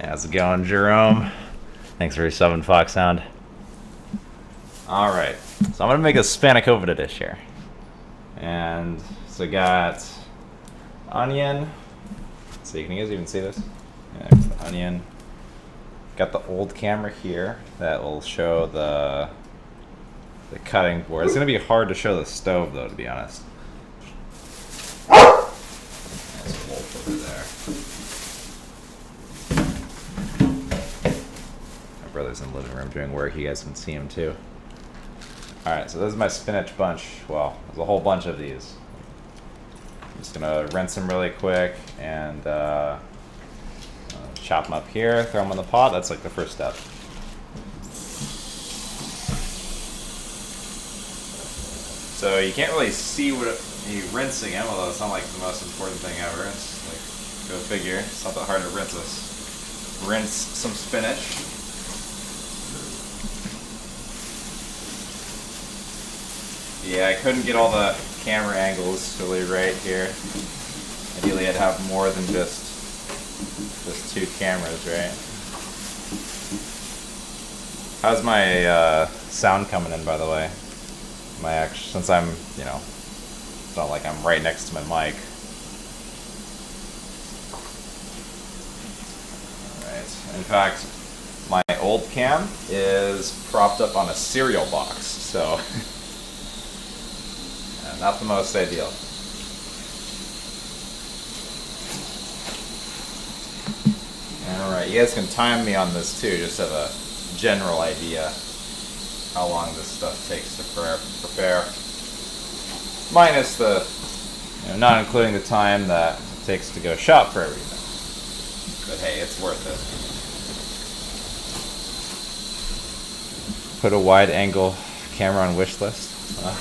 How's it going, Jerome? Thanks for your 7 Fox sound. Alright, so I'm going to make a Spanakopita dish here. And so I got onion. So can you guys even see this? Yeah, the onion. Got the old camera here that will show the cutting board. It's going to be hard to show the stove though, to be honest. There's a wolf over there. My brother's in the living room doing work. You guys can see him too. Alright, so this is my spinach bunch. Well, there's a whole bunch of these. I'm just gonna rinse them really quick and chop them up here, throw them in the pot. That's like the first step. So you can't really see what you rinsing them, although it's not like the most important thing ever. It's like, go figure, it's not that hard to rinse this. Rinse some spinach. Yeah, I couldn't get all the camera angles really right here. Ideally I'd have more than just 2 cameras, right? How's my sound coming in, by the way? Since I'm, it's not like I'm right next to my mic. Alright, in fact, my old cam is propped up on a cereal box, so not the most ideal. Alright, you guys can time me on this too, just have a general idea how long this stuff takes to prepare. Minus the, not including the time that it takes to go shop for everything. But hey, it's worth it. Put a wide angle camera on wish list. I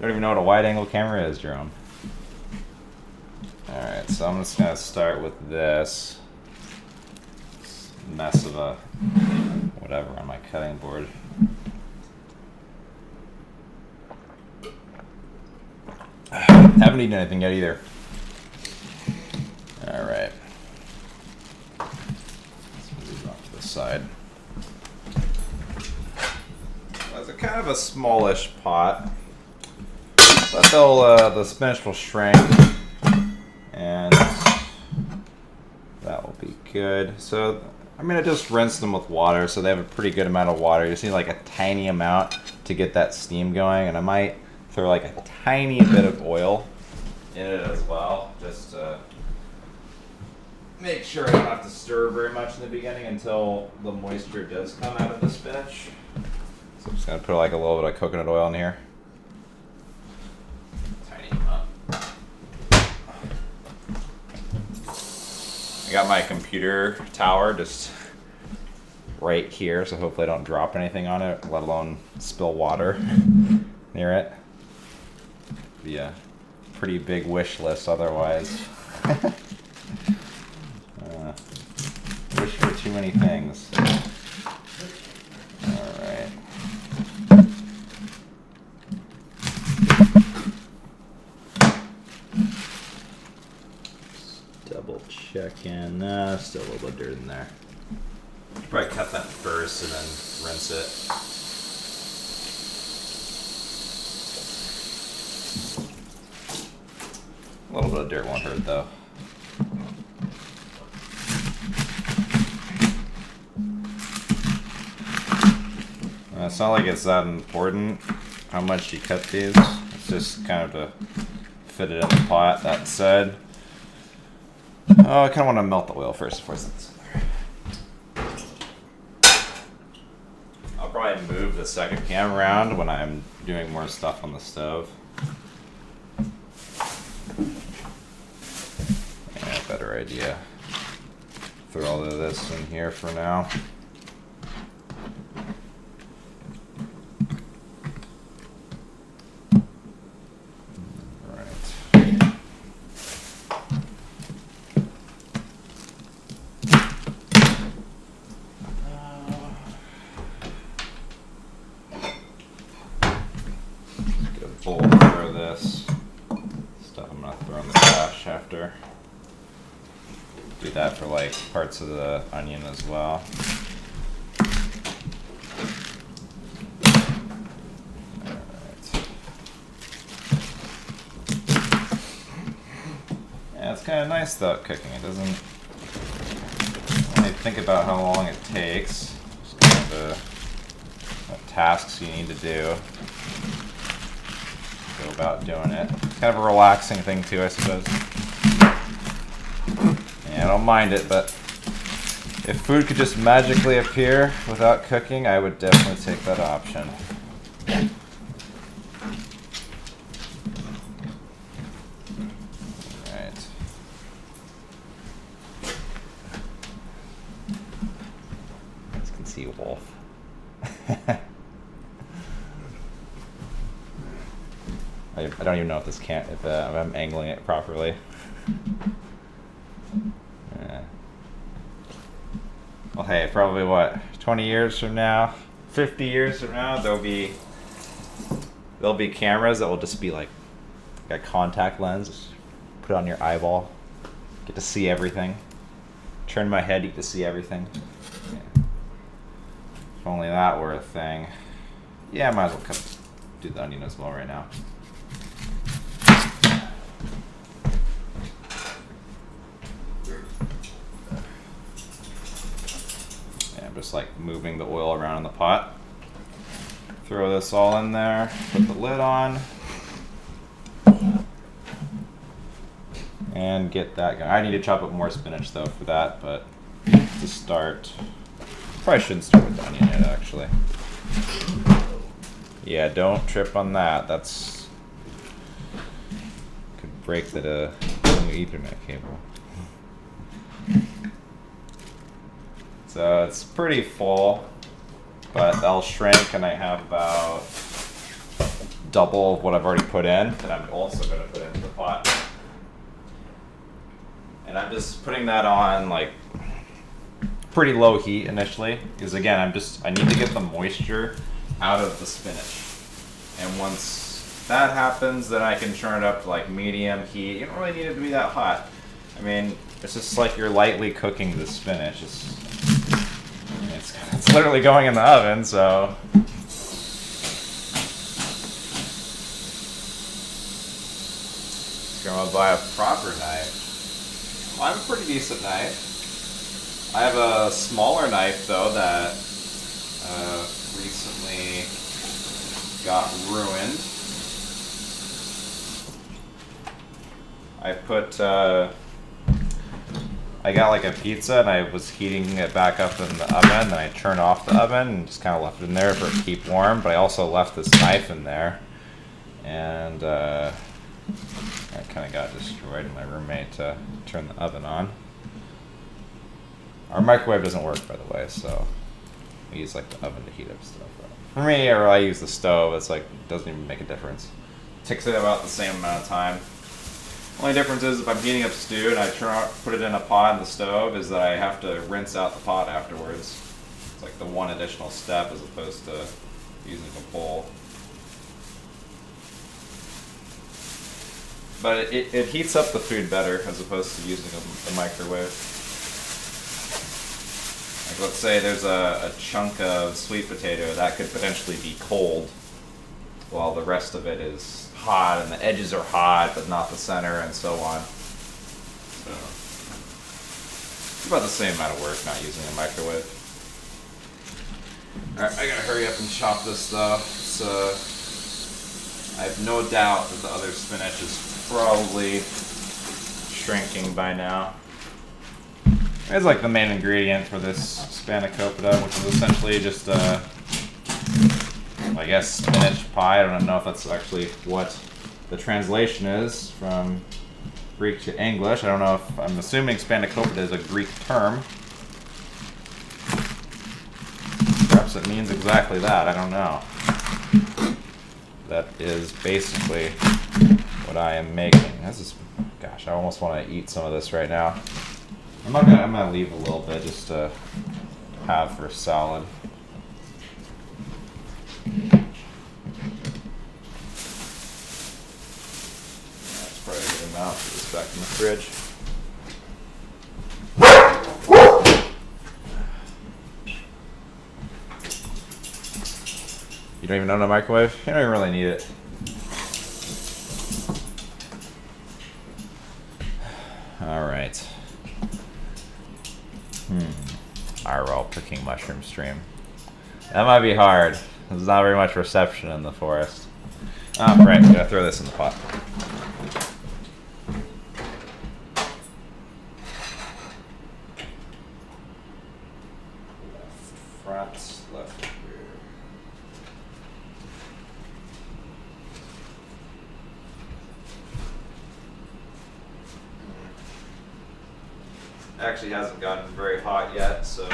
don't even know what a wide angle camera is, Jerome. Alright, so I'm just gonna start with this mess of a whatever on my cutting board. Haven't eaten anything yet either. Alright. Let's move these off to the side. Well, it's a kind of a smallish pot. But the spinach will shrink, and that will be good. So I'm going to just rinse them with water so they have a pretty good amount of water. You just need like a tiny amount to get that steam going, and I might throw like a tiny bit of oil in it as well, just to make sure I don't have to stir very much in the beginning until the moisture does come out of the spinach. So I'm just going to put like a little bit of coconut oil in here. I got my computer tower just right here, so hopefully I don't drop anything on it, let alone spill water near it. Be a pretty big wish list otherwise. Wish for too many things. Alright. Double check in. Still a little bit of dirt in there. Probably cut that first and then rinse it. A little bit of dirt won't hurt though. It's not like it's that important how much you cut these. It's just kind of to fit it in the pot. That said, I kind of want to melt the oil first before I set this in there. I'll probably move the second cam around when I'm doing more stuff on the stove. Yeah, better idea. Throw all of this in here for now. Bowl for this stuff I'm gonna throw in the trash after. Be that for like parts of the onion as well. Yeah, it's kind of nice though cooking. It doesn't really think about how long it takes. Just kind of the tasks you need to do. Go about doing it. It's kind of a relaxing thing too, I suppose. Yeah, I don't mind it, but if food could just magically appear without cooking, I would definitely take that option. Alright. As you can see, wolf. I don't even know if this can't, if I'm angling it properly. Yeah. Well, hey, probably what, 20 years from now, 50 years from now, there'll be cameras that will just be like a contact lens. Put it on your eyeball, get to see everything. Turn my head, you get to see everything. Yeah. If only that were a thing. Yeah, I might as well do the onion as well right now. Just like moving the oil around in the pot. Throw this all in there, put the lid on, and get that going. I need to chop up more spinach though for that, but to start, probably shouldn't start with the onion yet actually. Yeah, don't trip on that. That's could break the new Ethernet cable. So it's pretty full, but they'll shrink, and I have about double of what I've already put in that I'm also going to put into the pot. And I'm just putting that on like pretty low heat initially, because again, I need to get the moisture out of the spinach. And once that happens, then I can turn it up to like medium heat. You don't really need it to be that hot. I mean, it's just like you're lightly cooking the spinach. It's literally going in the oven, so. Just gonna buy a proper knife. Well, I have a pretty decent knife. I have a smaller knife though that recently got ruined. I got like a pizza and I was heating it back up in the oven, and I turned off the oven and just kind of left it in there for it to keep warm, but I also left this knife in there, and I kind of got destroyed, and my roommate turned the oven on. Our microwave doesn't work, by the way, so we use like the oven to heat up stuff. For me, or I use the stove, it's like, doesn't even make a difference. It takes it about the same amount of time. Only difference is if I'm heating up stew and I put it in a pot in the stove, is that I have to rinse out the pot afterwards. It's like the one additional step as opposed to using a bowl. But it heats up the food better as opposed to using a microwave. Like let's say there's a chunk of sweet potato that could potentially be cold while the rest of it is hot, and the edges are hot but not the center, and so on. So it's about the same amount of work not using a microwave. Alright, I gotta hurry up and chop this though. I have no doubt that the other spinach is probably shrinking by now. It's like the main ingredient for this spanakopita, which is essentially just I guess spinach pie. I don't know if that's actually what the translation is from Greek to English. I don't know if, I'm assuming spanakopita is a Greek term. Perhaps it means exactly that, I don't know. That is basically what I am making. This is, gosh, I almost want to eat some of this right now. I'm gonna leave a little bit just to have for salad. That's probably a good amount. Put this back in the fridge. You don't even know the microwave? You don't even really need it. Alright. IRL cooking mushroom stream. That might be hard. There's not very much reception in the forest. Oh, right. Gotta throw this in the pot. Front, left rear. Actually hasn't gotten very hot yet, so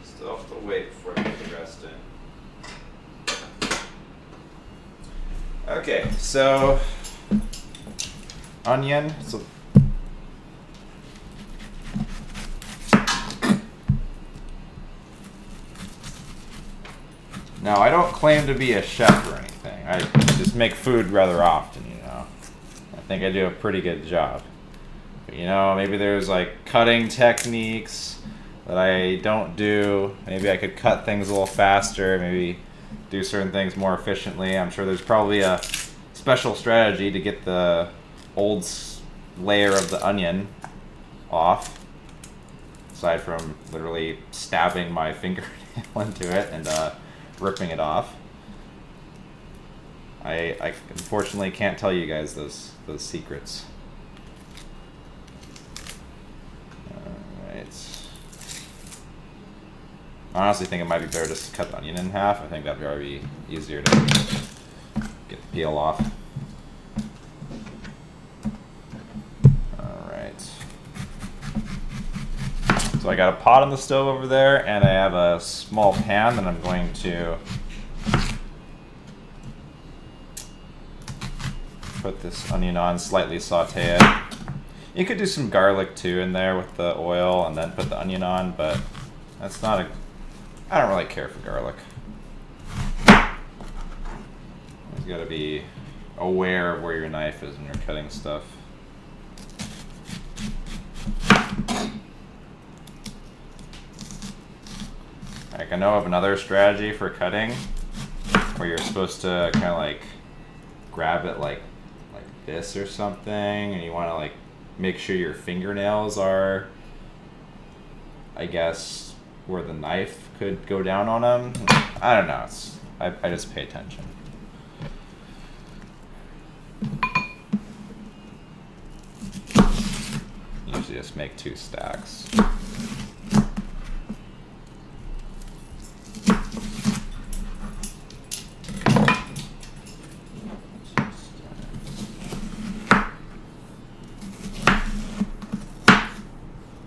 still have to wait before I put the rest in. Okay, so onion. So now I don't claim to be a chef or anything. I just make food rather often, you know. I think I do a pretty good job. But, you know, maybe there's like cutting techniques that I don't do. Maybe I could cut things a little faster, maybe do certain things more efficiently. I'm sure there's probably a special strategy to get the old layer of the onion off, aside from literally stabbing my fingernail into it and ripping it off. I unfortunately can't tell you guys those secrets. Alright. I honestly think it might be better just to cut the onion in half. I think that'd probably be easier to get the peel off. Alright. So I got a pot on the stove over there, and I have a small pan that I'm going to put this onion on, slightly saute it. You could do some garlic too in there with the oil and then put the onion on, but that's not a... I don't really care for garlic. You gotta be aware of where your knife is when you're cutting stuff. Like, I know of another strategy for cutting where you're supposed to kind of like grab it like this or something, and you want to like make sure your fingernails are, I guess, where the knife could go down on them. I don't know. I just pay attention. Usually just make 2 stacks.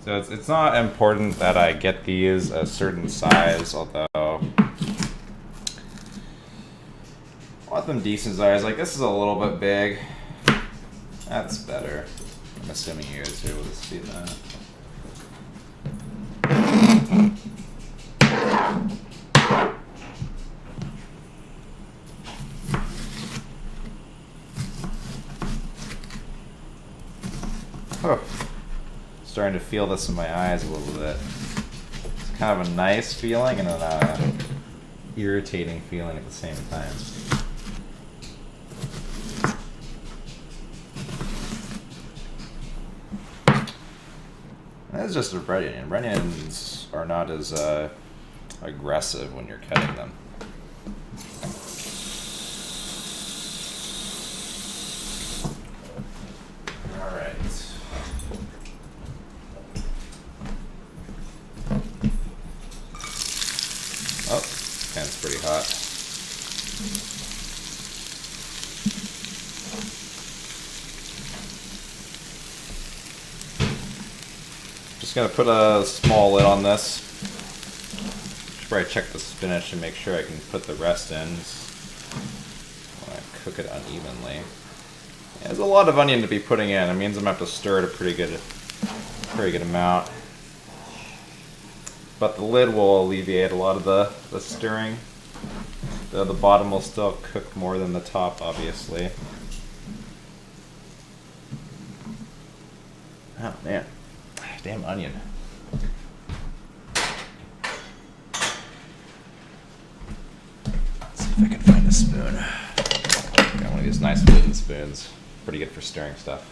So it's not important that I get these a certain size, although I want them decent size. Like, this is a little bit big. That's better. I'm assuming you guys are able to see that. Oh. Starting to feel this in my eyes a little bit. It's kind of a nice feeling and an irritating feeling at the same time. That's just a red onion. Red onions are not as aggressive when you're cutting them. Pan's pretty hot. Just gonna put a small lid on this. Should probably check the spinach and make sure I can put the rest in. I want to cook it unevenly. Yeah, there's a lot of onion to be putting in. It means I'm gonna have to stir it a pretty good amount. But the lid will alleviate a lot of the stirring. The bottom will still cook more than the top, obviously. Oh man, damn onion. if I can find a spoon. Got one of these nice wooden spoons. Pretty good for stirring stuff.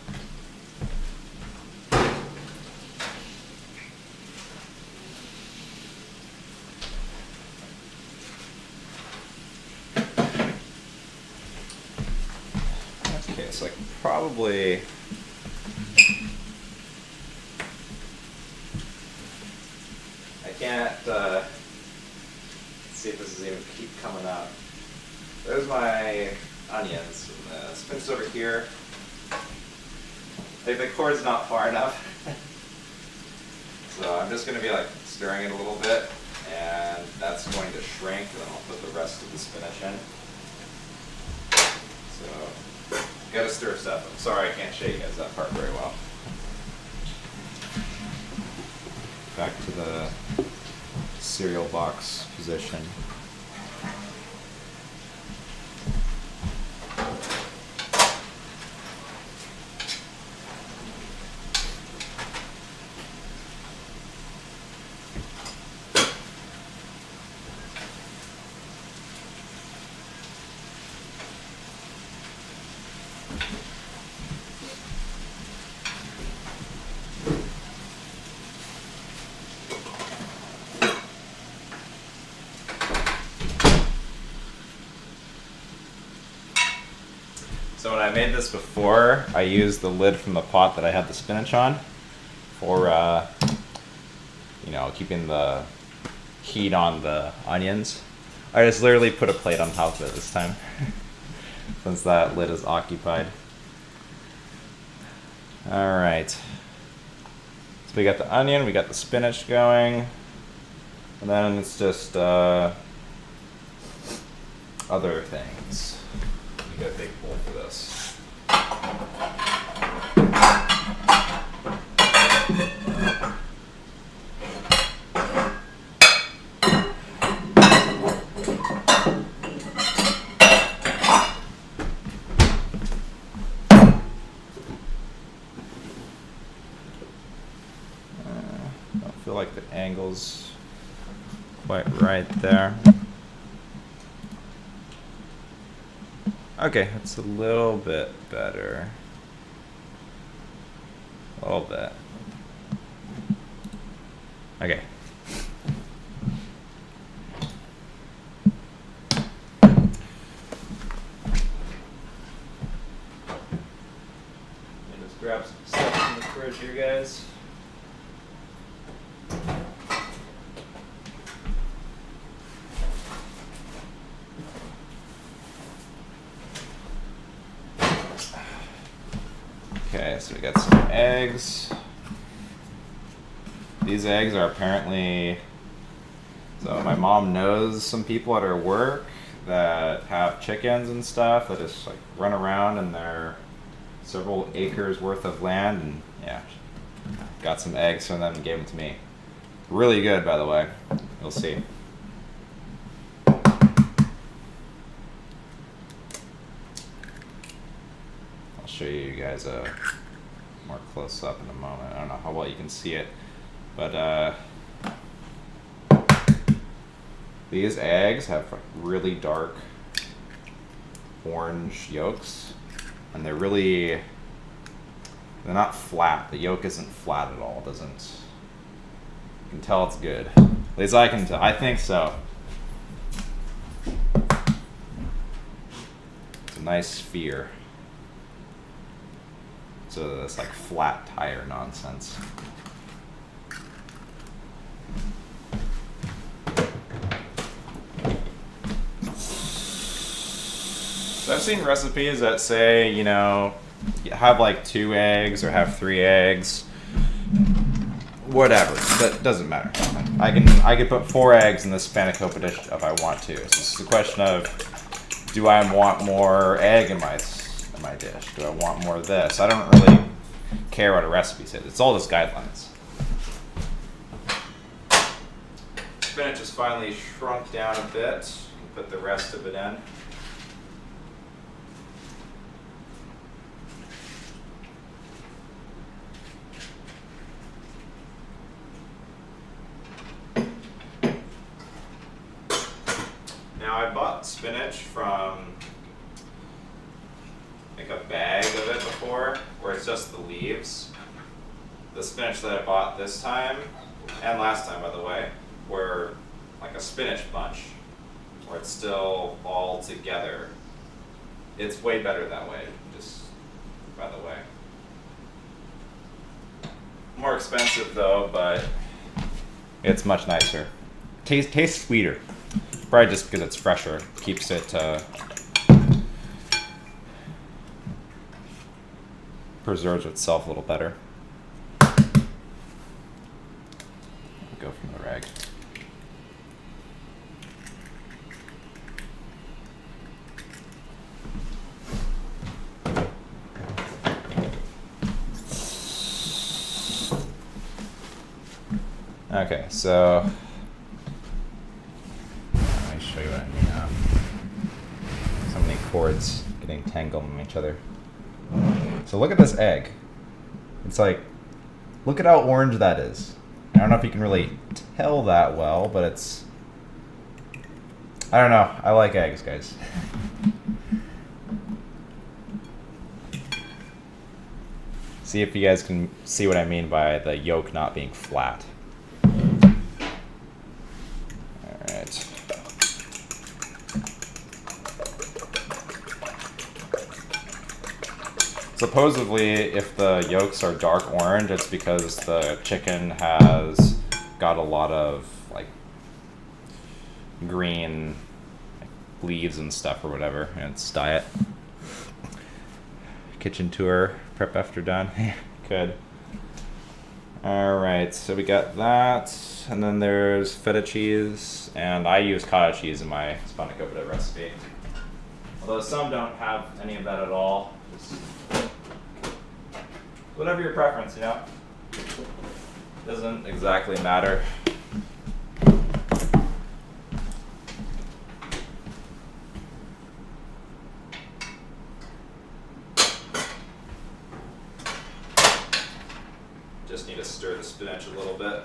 Okay, so I can probably can't see if this is even keep coming up. There's my onions. Spinach over here. Like the cord's not far enough. So I'm just going to be like stirring it a little bit, and that's going to shrink, and then I'll put the rest of the spinach in. So, gotta stir stuff. I'm sorry I can't show you guys that part very well. Back to the cereal box position. So when I made this before, I used the lid from the pot that I had the spinach on for, you know, keeping the heat on the onions. I just literally put a plate on top of it this time, since that lid is occupied. All right. So we got the onion, we got the spinach going, and then it's just other things. We got a big bowl for this. Don't feel like the angle's quite right there. Okay, that's a little bit better. A little bit. Okay. Just grab some stuff from the fridge here, guys. Okay, so we got some eggs. These eggs are apparently, so my mom knows some people at her work that have chickens and stuff that just like run around in their several acres worth of land, and yeah, got some eggs from them and gave them to me. Really good, by the way. You'll see. Show you guys a more close up in a moment. I don't know how well you can see it, but these eggs have like really dark orange yolks, and they're not flat. The yolk isn't flat at all. It doesn't. You can tell it's good. At least I can tell. I think so. It's a nice sphere. So this like flat tire nonsense. So I've seen recipes that say, you know, have like 2 eggs or have 3 eggs. Whatever, that doesn't matter. I could put 4 eggs in this Spanakopita dish if I want to. So it's a question of, do I want more egg in my dish? Do I want more of this? I don't really care what a recipe says. It's all just guidelines. Spinach is finally shrunk down a bit. Put the rest of it in. Now I bought bought spinach from like a bag of it before, where it's just the leaves. The spinach that I bought this time, and last time by the way, were like a spinach bunch, where it's still all together. It's way better that way, just by the way. More expensive though, but it's much nicer. Tastes sweeter. Probably just because it's fresher. Keeps it, preserves itself a little better. Go from the rag. Okay, so let me show you what I mean now. So many cords getting tangled in each other. So look at this egg. It's like, look at how orange that is. I don't know if you can really tell that well, but it's, I don't know. I like eggs, guys. See if you guys can see what I mean by the yolk not being flat. Alright. Supposedly, if the yolks are dark orange, it's because the chicken has got a lot of like green like, leaves and stuff or whatever in its diet. Kitchen tour, prep after done. Good. Alright, so we got that, and then there's feta cheese, and I use cottage cheese in my Spanakopita recipe. Although some don't have any of that at all. Just whatever your preference, you know? Doesn't exactly matter. Just need to stir the spinach a little bit.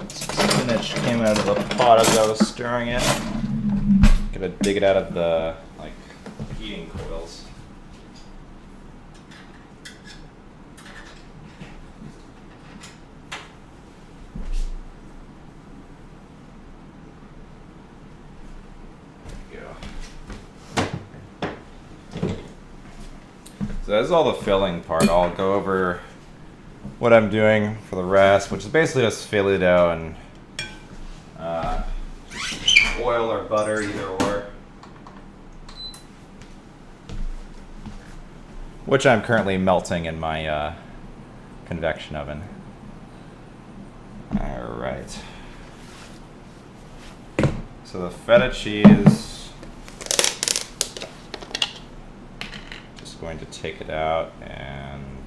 Spinach came out of the pot as I was stirring it. Gotta dig it out of the like heating coils. There we go. So that's all the filling part. I'll go over what I'm doing for the rest, which is basically just filet dough and oil or butter, either or. Which I'm currently melting in my convection oven. Alright. So the feta cheese, just going to take it out and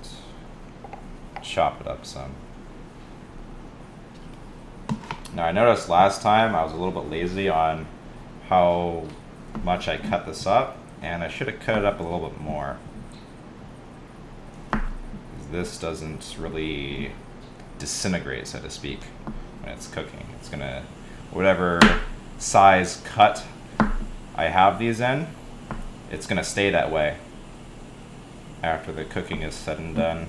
chop it up some. Now I noticed last time I was a little bit lazy on how much I cut this up, and I should have cut it up a little bit more. This doesn't really disintegrate, so to speak, when it's cooking. It's gonna, whatever size cut I have these in, it's gonna stay that way after the cooking is said and done.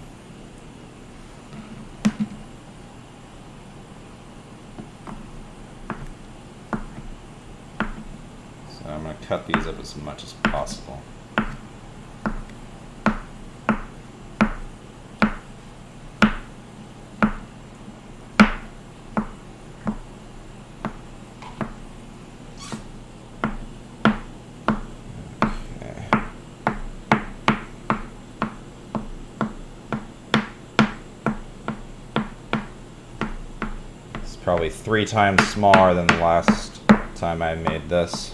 So I'm going to cut these up as much as possible. Probably 3 times smaller than the last time I made this.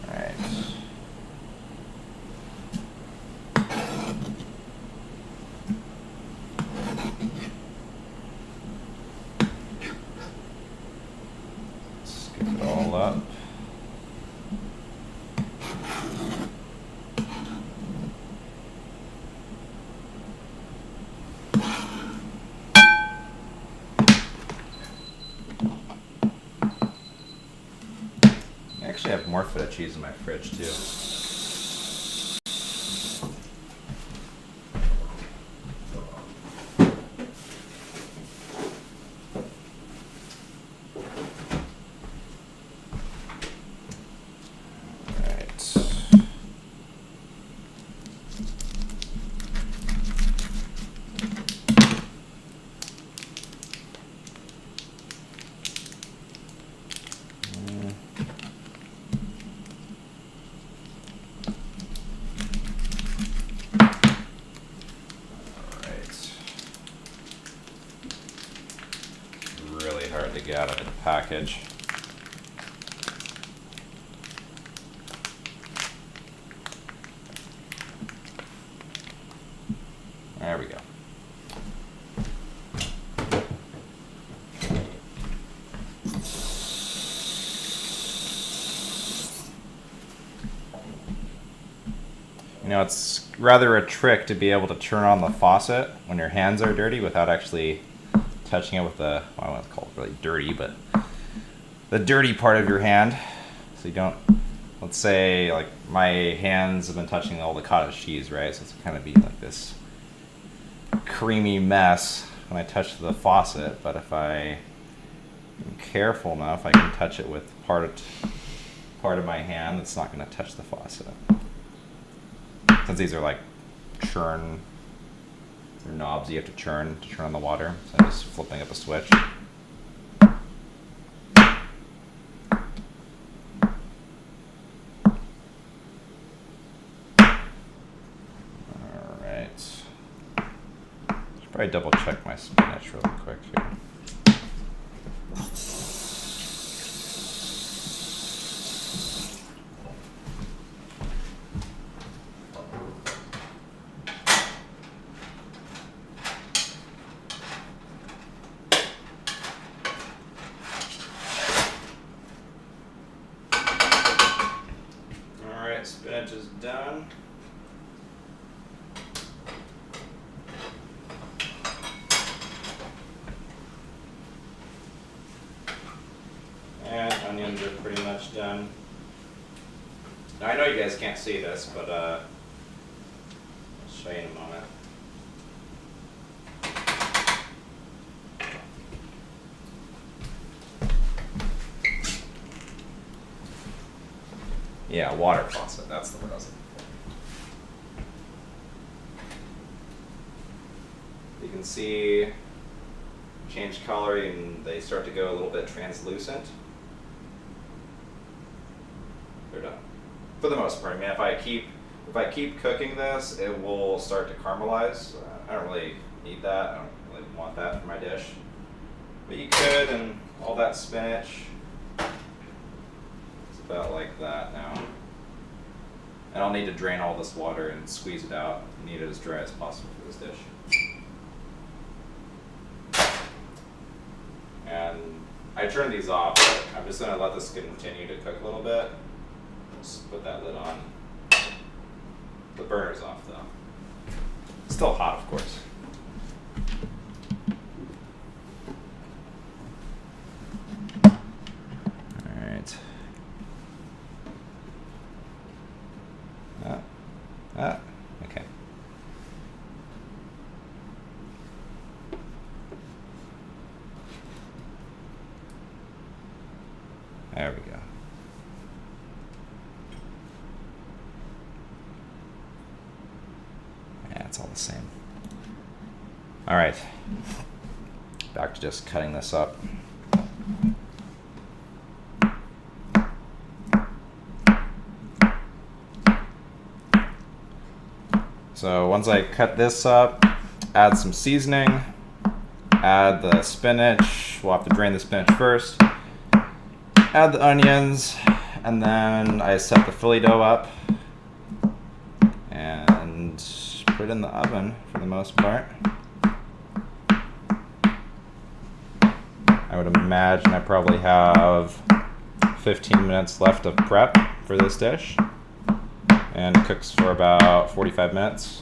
Alright. Mix it all up. I actually have more feta cheese in my fridge too. Hard to get out of the package. There we go. You know, it's rather a trick to be able to turn on the faucet when your hands are dirty without actually touching it with the, well, I won't call it really dirty, but the dirty part of your hand. So you don't, let's say, like my hands have been touching all the cottage cheese, right? So it's kind of be like this creamy mess when I touch the faucet. But if I am careful enough, I can touch it with part of my hand that's not going to touch the faucet. Since these are like churn, they're knobs you have to turn on the water. So I'm just flipping up a switch. Alright. Should probably double check my spinach real quick here. Spinach is done. And onions are pretty much done. Now I know you guys can't see this, but I'll show you in a moment. Yeah, water faucet, that's the word I was looking for. You can see change color and they start to go a little bit translucent. They're done. For the most part. I mean, if I keep cooking this, it will start to caramelize. I don't really need that. I don't really want that for my dish. But you could, and all that spinach. About like that now. And I'll need to drain all this water and squeeze it out. I need it as dry as possible for this dish. And I turned these off, but I'm just going to let this continue to cook a little bit. Just put that lid on. The burner's off though. Still hot, of course. Alright. Okay. There we go. Yeah, it's all the same. All right. Back to just cutting this up. So once I cut this up, add some seasoning, add the spinach. We'll have to drain the spinach first. Add the onions, and then I set the Philly dough up and put it in the oven for the most part. I would imagine I probably have 15 minutes left of prep for this dish, and it cooks for about 45 minutes.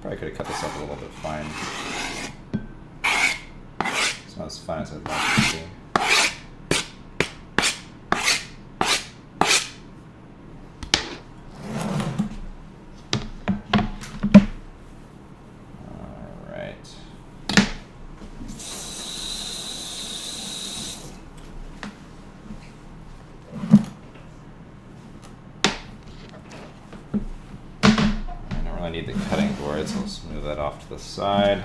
Probably could have cut this up a little bit fine. It's not as fine as I'd like it to be. Need the cutting board, so I'll smooth that off to the side.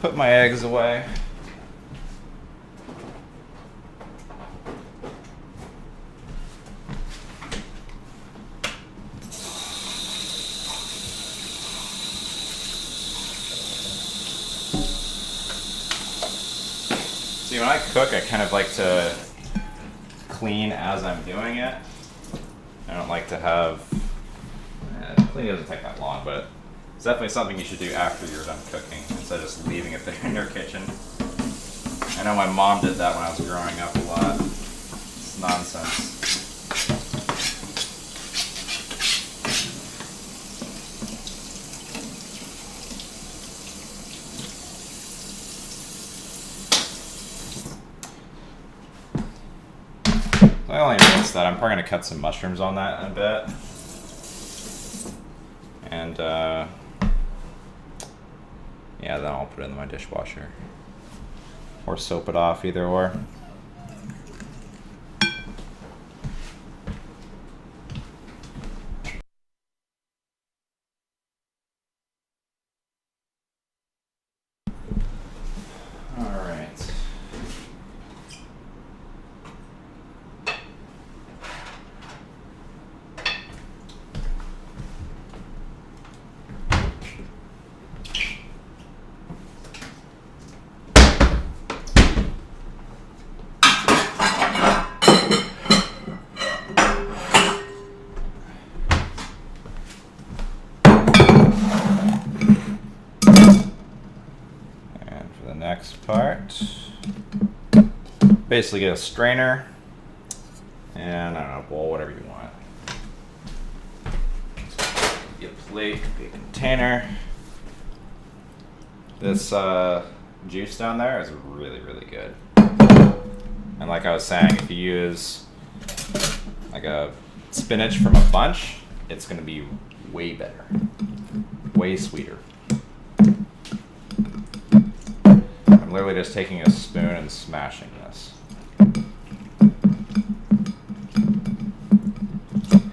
Put my eggs away. See, when I cook, I kind of like to clean as I'm doing it. I don't like to have cleaning doesn't take that long, but it's definitely something you should do after you're done cooking instead of just leaving it there in your kitchen. I know my mom did that when I was growing up a lot. It's nonsense. So I only noticed that. I'm probably going to cut some mushrooms on that in a bit. And yeah, then I'll put it in my dishwasher or soap it off, either or. All right. Next part, basically get a strainer and I don't know, bowl, whatever you want. Get a plate, get a container. This juice down there is really, really good. And like I was saying, if you use like a spinach from a bunch, it's going to be way better, way sweeter. I'm literally just taking a spoon and smashing this.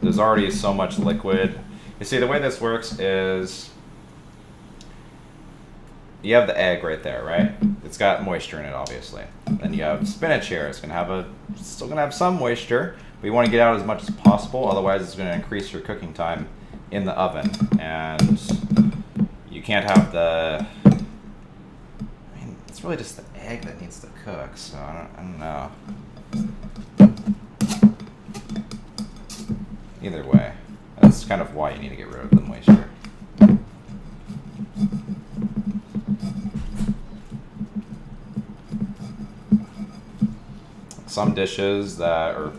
There's already so much liquid. You see, the way this works is you have the egg right there, right? It's got moisture in it, obviously. Then you have spinach here. It's still gonna have some moisture, but you want to get out as much as possible. Otherwise, it's going to increase your cooking time in the oven, and you can't have the. It's really just the egg that needs to cook, so I don't know. Either way, that's kind of why you need to get rid of the moisture. Some dishes that, or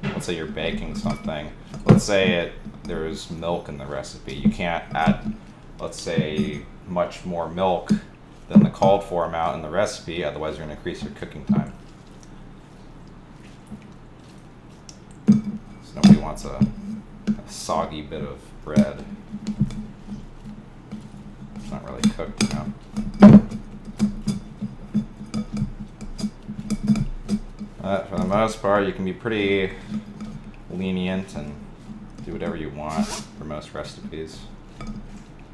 let's say you're baking something, let's say there's milk in the recipe. You can't add, let's say, much more milk than the called for amount in the recipe, otherwise you're going to increase your cooking time. So nobody wants a soggy bit of bread. It's not really cooked, you know. But for the most part, you can be pretty lenient and do whatever you want for most recipes.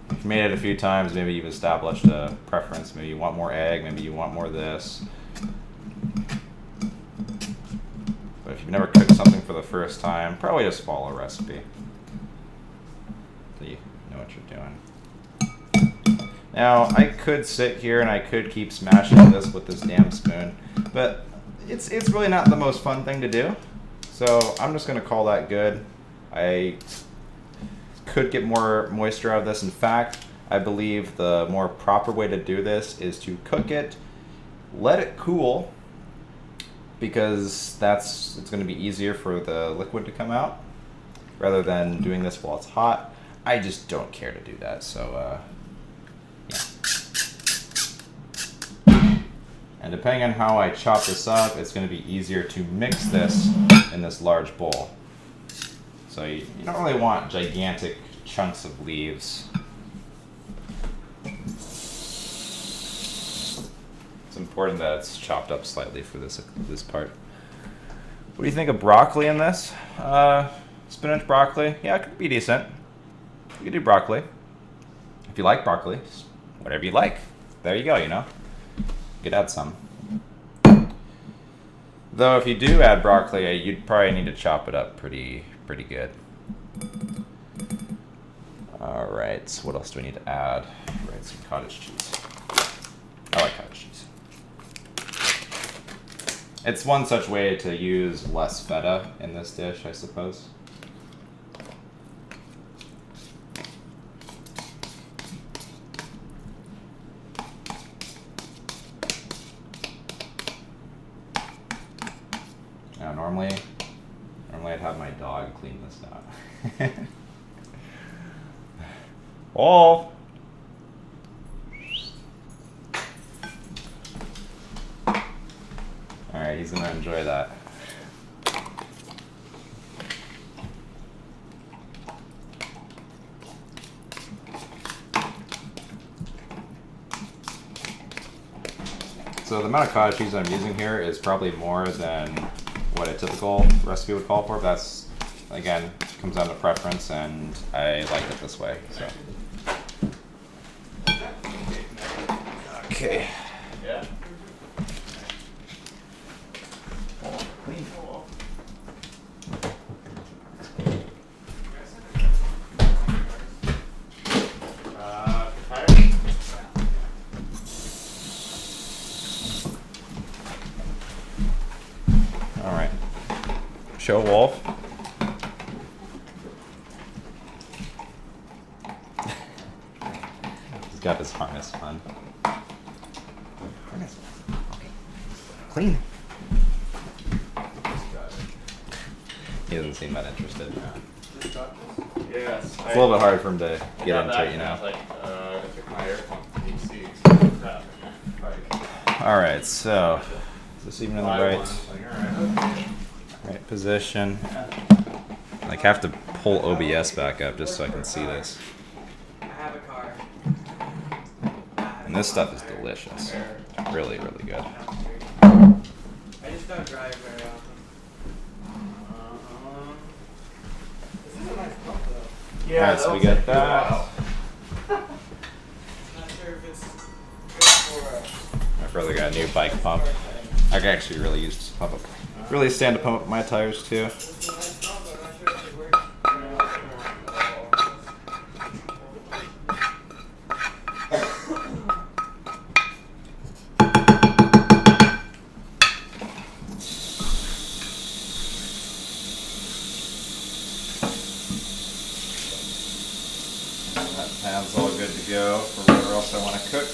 If you've made it a few times, maybe you've established a preference. Maybe you want more egg, maybe you want more of this. But if you've never cooked something for the first time, probably just follow a recipe so you know what you're doing. Now, I could sit here and I could keep smashing this with this damn spoon, but it's really not the most fun thing to do. So I'm just gonna call that good. I could get more moisture out of this. In fact, I believe the more proper way to do this is to cook it, let it cool, because it's gonna be easier for the liquid to come out, rather than doing this while it's hot. I just don't care to do that, so yeah. And depending on how I chop this up, it's going to be easier to mix this in this large bowl. So you don't really want gigantic chunks of leaves. It's important that it's chopped up slightly for this part. What do you think of broccoli in this? Spinach broccoli? Yeah, it could be decent. You could do broccoli. If you like broccoli, whatever you like. There you go, you know. You could add some. Though if you do add broccoli, you'd probably need to chop it up pretty good. Alright, so what else do we need to add? Right, some cottage cheese. I like cottage cheese. It's one such way to use less feta in this dish, I suppose. Now, normally I'd have my dog clean this out. Oh! Alright, he's gonna enjoy that. So the amount of cottage cheese I'm using here is probably more than what a typical recipe would call for, but that's, again, comes down to preference, and I like it this way, so. Okay. Yeah. Clean. All right. Show Wolf. He's got his harness on. Harness. Okay. Clean. He doesn't seem that interested. Yes. It's a little bit hard for him to get into it, you know. I took my earphone from DC. All right, so is this even in the right position? Like, have to pull OBS back up just so I can see this. I have a car. And this stuff is delicious. Really, really good. I just don't drive very often. This is a nice pump though. Yeah, Alright, so we got that. Not sure if it's good for My brother got a new bike pump. I can actually really use this pump up. Really stand to pump up my tires too. It's a nice pump, but I'm not sure if it works. That pan's all good to go for whatever else I want to cook.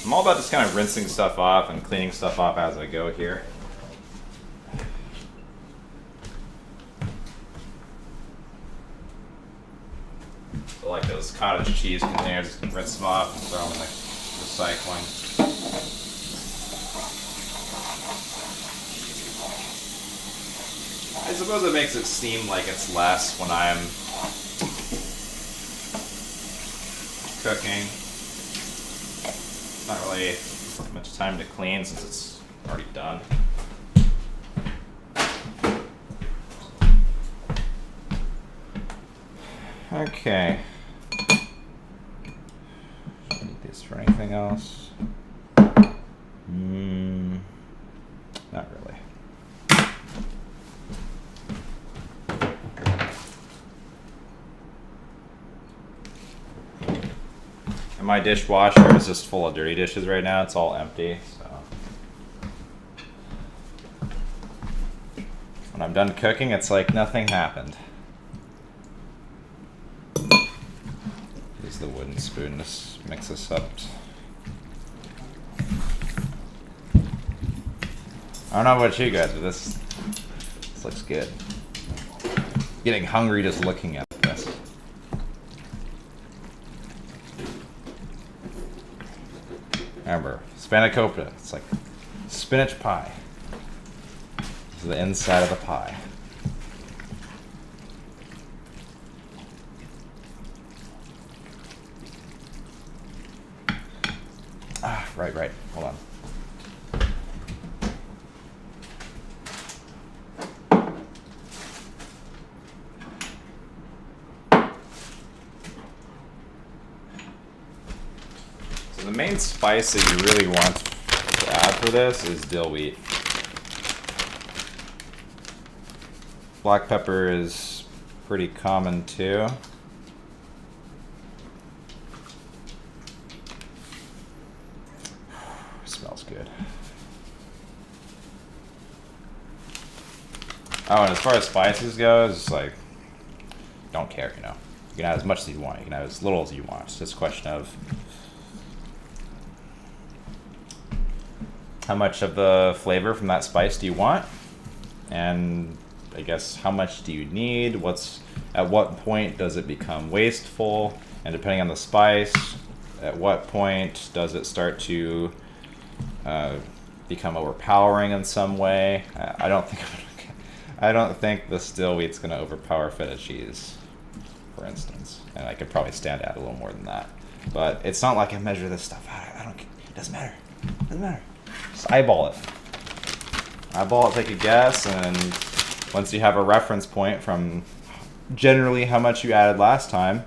I'm all about just kind of rinsing stuff off and cleaning stuff off as I go here. So like those cottage cheese containers, rinse them off and throw them in the recycling. I suppose it makes it seem like it's less when I'm cooking. Not really much time to clean since it's already done. Okay. Do I need this for anything else? Not really. And my dishwasher is just full of dirty dishes right now. It's all empty, so. When I'm done cooking, it's like nothing happened. Use the wooden spoon to mix this up. I don't know about you guys, but this looks good. Getting hungry just looking at this. Remember, Spanakopita. It's like spinach pie. This is the inside of the pie. Ah, right. Hold on. So the main spice that you really want to add for this is dill wheat. Black pepper is pretty common too. Smells good. Oh, and as far as spices go, it's like, don't care, you know. You can add as much as you want. You can add as little as you want. It's just a question of how much of the flavor from that spice do you want, and I guess how much do you need? At what point does it become wasteful? And depending on the spice, at what point does it start to become overpowering in some way? I don't think the still wheat's going to overpower feta cheese, for instance. And I could probably stand to add a little more than that. But it's not like I measure this stuff out. I don't. It doesn't matter. It doesn't matter. Just eyeball it. Eyeball it. Take a guess, and once you have a reference point from generally how much you added last time,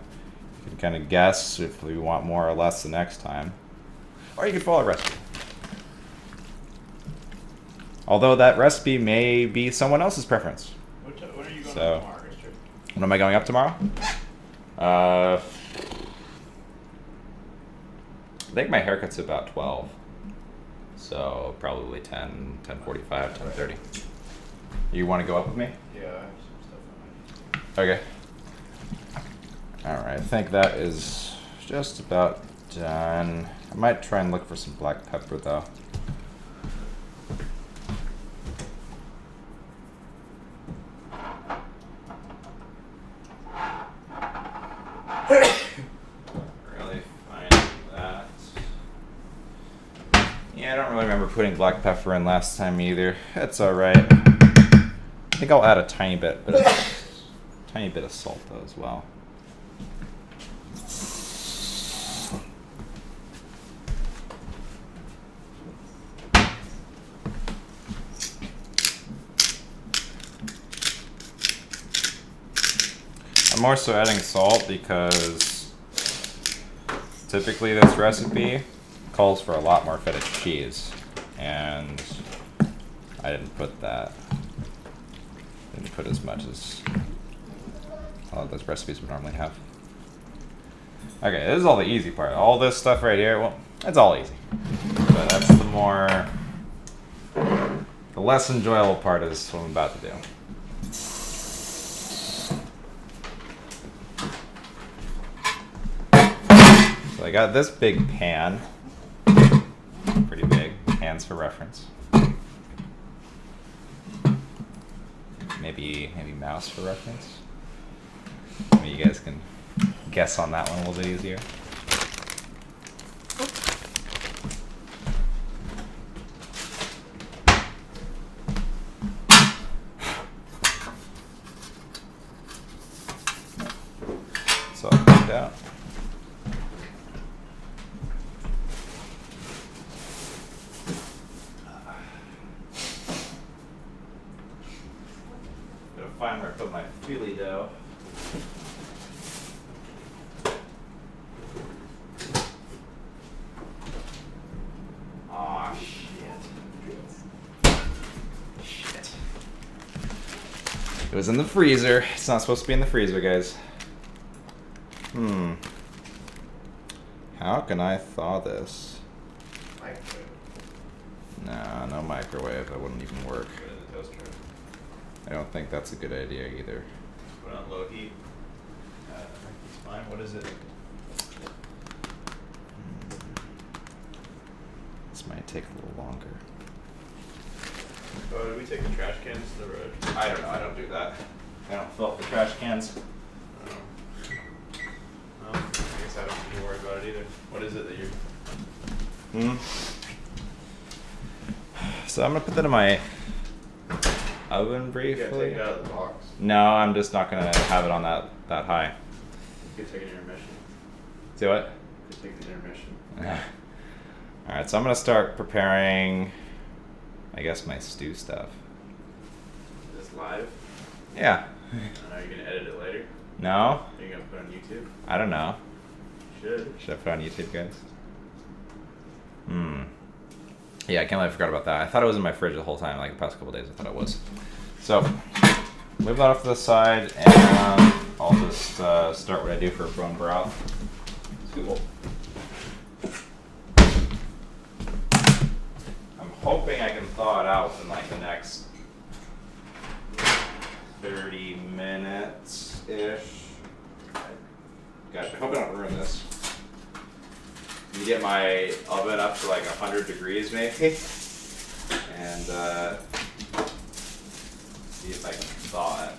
you can kind of guess if you want more or less the next time. Or you can follow a recipe. Although that recipe may be someone else's preference. When are you going So, up tomorrow, Richard? When am I going up tomorrow? I think my haircut's about 12. So probably 10:45, 10:30. You want to go up with me? Yeah, I have some stuff on Okay. Alright, I think that is just about done. I might try and look for some black pepper though. Really find that. Yeah, I don't really remember putting black pepper in last time either. That's alright. I think I'll add a tiny bit of salt though as well. I'm more so adding salt because typically this recipe calls for a lot more feta cheese, and I didn't put that. Didn't put as much as a lot of those recipes would normally have. Okay, this is all the easy part. All this stuff right here, well, that's all easy. But that's the less enjoyable part is what I'm about to do. So I got this big pan, pretty big, pans for reference. Maybe mouse for reference. Maybe you guys can guess on that one a little bit easier. So I'll put it out. Gotta find where I put my Philly dough. Aw, shit. It was in the freezer. It's not supposed to be in the freezer, guys. How can I thaw this? Microwave. Nah, no microwave. That wouldn't even work. Put it in the toaster. I don't think that's a good idea either. Put it on low heat. It's fine. What is it? This might take a little longer. Oh, did we take the trash cans to the road? I don't know. I don't do that. I don't fill up the trash cans. Oh. Well, I guess I don't need to worry about it either. What is it that you're... So I'm gonna put that in my oven You gotta briefly. take it out of the box. No, I'm just not gonna have it on that high. You could take an intermission. Do it. You could take an intermission. All right, so I'm gonna start preparing, I guess, my stew stuff. Is this live? Yeah. Are you gonna edit it later? No, Are you gonna put it on YouTube? I don't know. You should. Should I put it on YouTube, guys? Yeah, I can't believe I forgot about that. I thought it was in my fridge the whole time, like the past couple days. I thought it was. So, move that off to the side, and I'll just start what I do for bone broth. Cool. I'm hoping I can thaw it out in like the next 30 minutes-ish. Gosh, I hope I don't ruin this. You get my oven up to like 100 degrees maybe, and see if I can thaw it.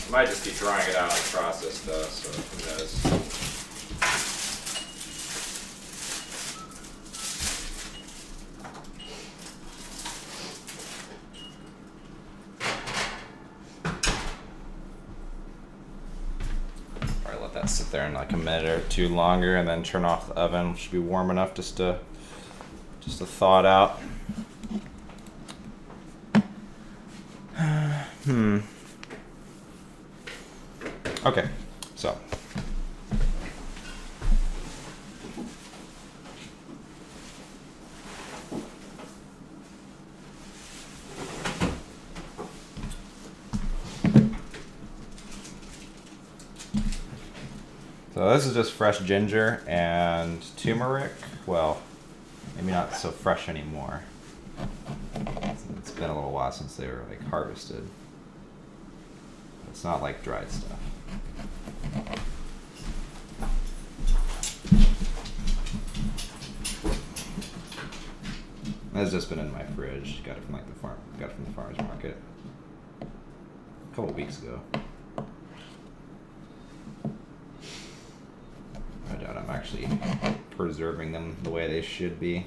I might just be drying it out in the process though, so who knows. That sit there in like a minute or two longer, and then turn off the oven, which should be warm enough just to thaw it out. Okay, so this is just fresh ginger and turmeric. Well, maybe not so fresh anymore. It's been a little while since they were like harvested. It's not like dried stuff. It's just been in my fridge. Got it from like the farm. Got it from the farmer's market a couple weeks ago. I doubt I'm actually preserving them the way they should be.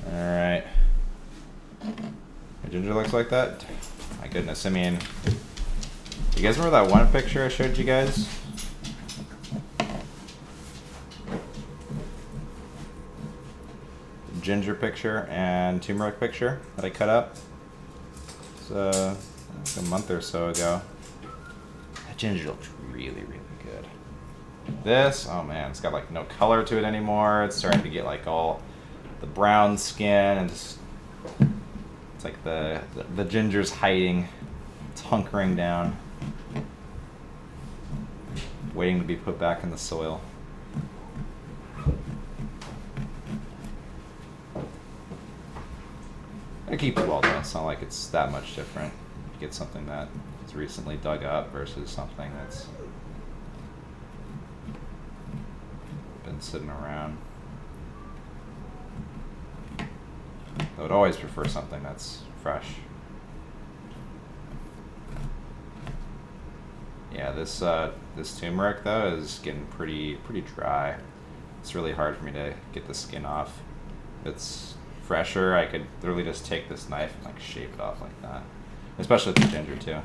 Alright. My ginger looks like that? My goodness, I mean, you guys remember that one picture I showed you guys? Ginger picture and turmeric picture that I cut up. It's like a month or so ago. That ginger looks really, really good. This, oh man, it's got like no color to it anymore. It's starting to get like all the brown skin, and just, it's like the ginger's hiding. It's hunkering down, waiting to be put back in the soil. I keep it well though. It's not like it's that much different. You get something that is recently dug up versus something that's been sitting around. I would always prefer something that's fresh. Yeah, this turmeric though is getting pretty dry. It's really hard for me to get the skin off. It's fresher, I could literally just take this knife and like shape it off like that. Especially with the ginger too.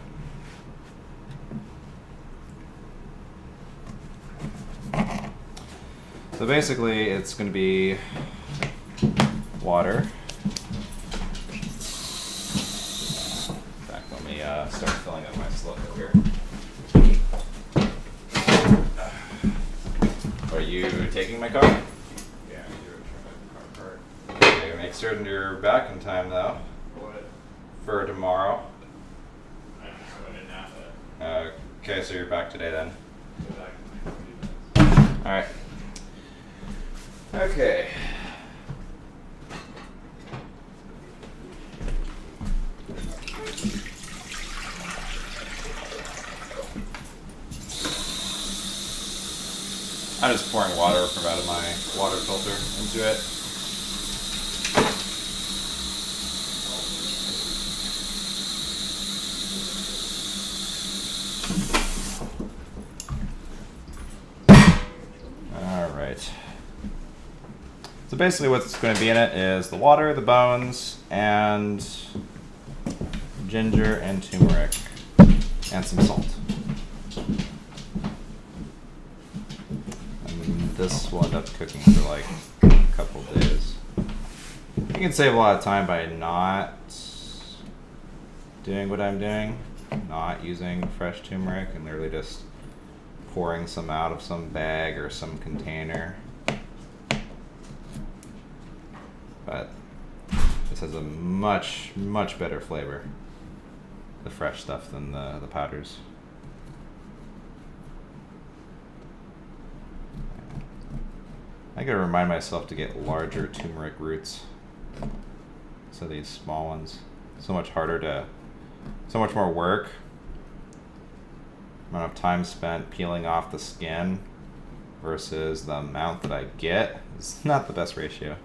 So basically it's going to be water. In fact, let me start filling up my slow here. Are you taking my car? Yeah, I need to return my car part. Okay, make certain you're back in time though. What? For tomorrow. I didn't have that. Okay, so you're back today then. Go back in like 2 minutes. Alright. Okay. I'm just pouring water from out of my water filter into it. Alright. So basically what's going to be in it is the water, the bones, and ginger and turmeric, and some salt. And this will end up cooking for like a couple days. You can save a lot of time by not doing what I'm doing, not using fresh turmeric, and literally just pouring some out of some bag or some container. But this has a much better flavor, the fresh stuff, than the powders. I gotta remind myself to get larger turmeric roots. So these small ones, so much more work. Amount of time spent peeling off the skin versus the amount that I get is not the best ratio.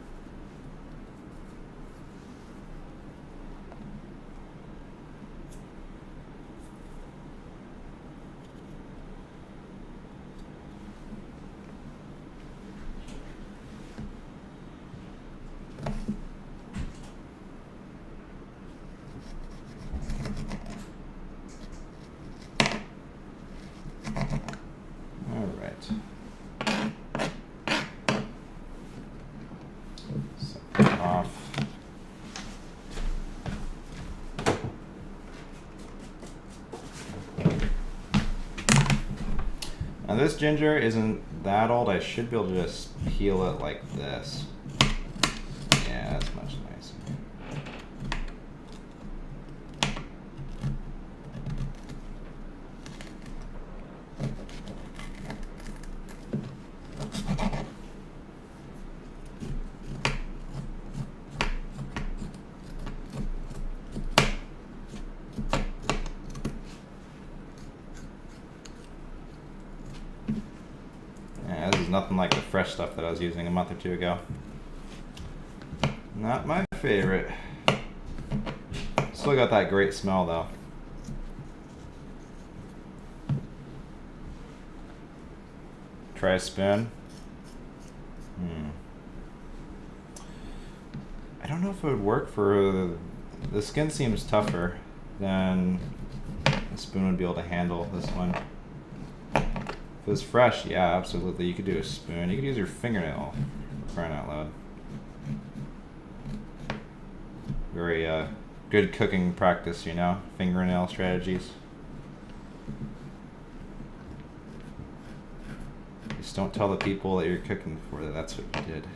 Now this ginger isn't that old. I should be able to just peel it like this. Yeah, that's much nicer. Yeah, this is nothing like the fresh stuff that I was using a month or two ago. Not my favorite. Still got that great smell though. Try a spoon. I don't know if it would work for the skin. Seems tougher than a spoon would be able to handle this one. If it was fresh, yeah, absolutely. You could do a spoon. You could use your fingernail, for crying out loud. Very good cooking practice, you know, fingernail strategies. Just don't tell the people that you're cooking for that that's what you did.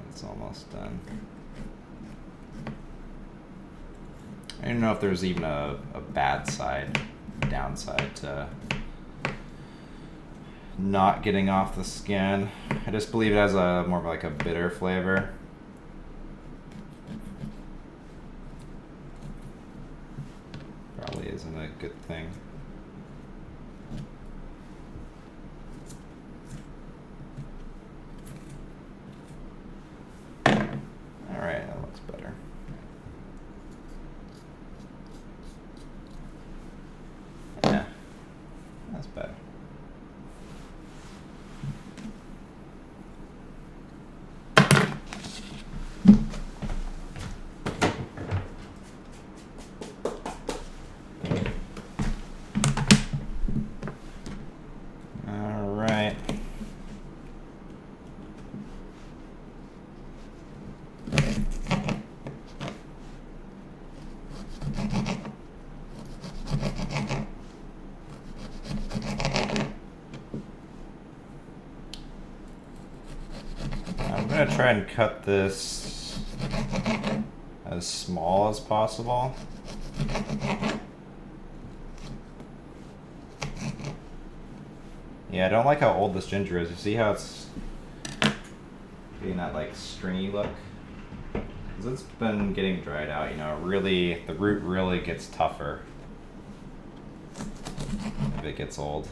It's almost done. I don't know if there's even a downside to not getting off the skin. I just believe it has a more of like a bitter flavor. Probably isn't a good thing. All right, that looks better. Yeah, that's better. All right. gonna try and cut this as small as possible. Yeah, I don't like how old this ginger is. You see how it's getting that like stringy look? Because it's been getting dried out, you know, really, the root really gets tougher if it gets old.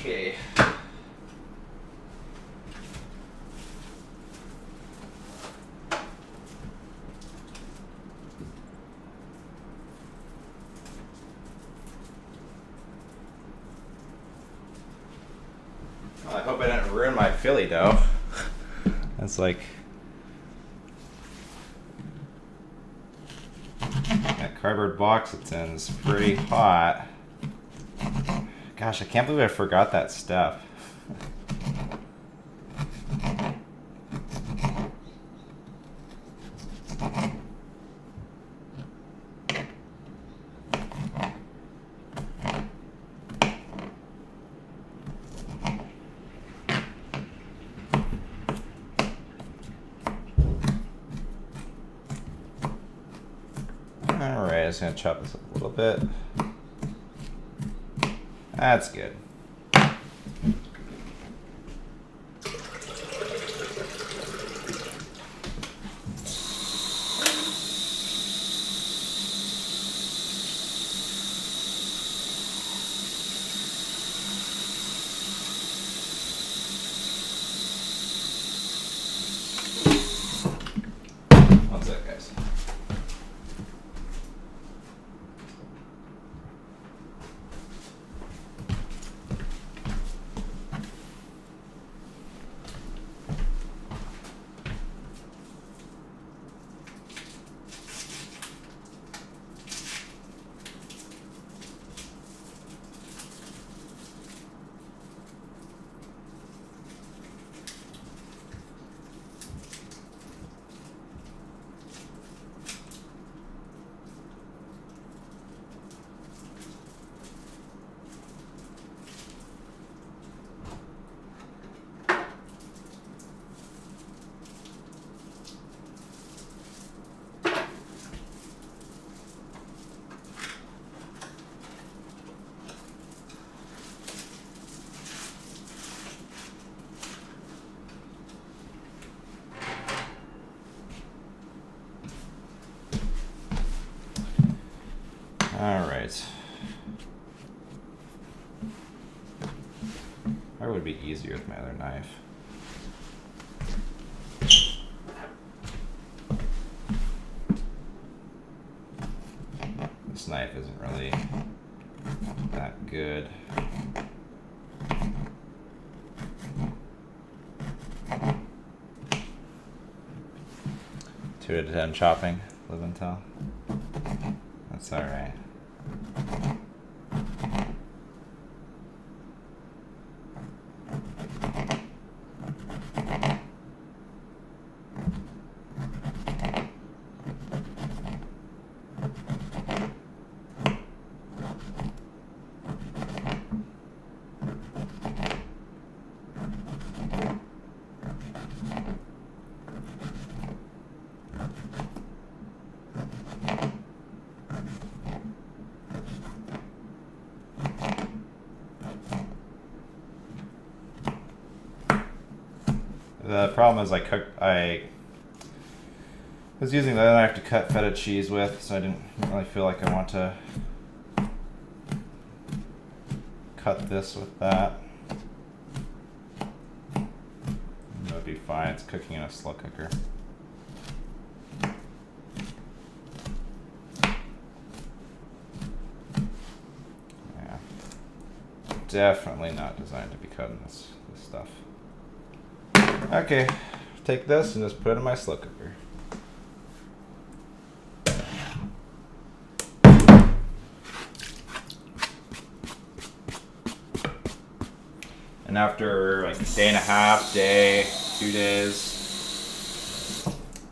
Okay. Well, I hope I didn't ruin my Philly dough. That's like that cardboard box it's in is pretty hot. Gosh, I can't believe I forgot that step. Alright, just gonna chop this up a little bit. That's good. One sec, guys. All right. Or would be easier with my other knife. This knife isn't really that good. 2 out of 10 chopping, live and tell. That's all right. The problem is I was using the other knife to cut feta cheese with, so I didn't really feel like I want to cut this with that. That would be fine. It's cooking in a slow cooker. Yeah. Definitely not designed to be cutting this stuff. Okay, take this and just put it in my slow cooker. And after like a day and a half, 2 days,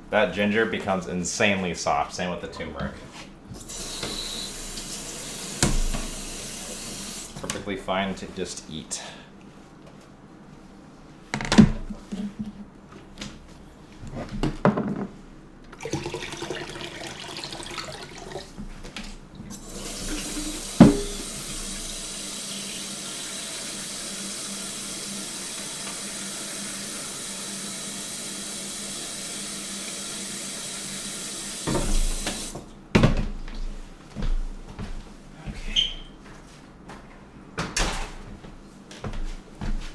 that ginger becomes insanely soft. Same with the turmeric. Perfectly fine to just eat.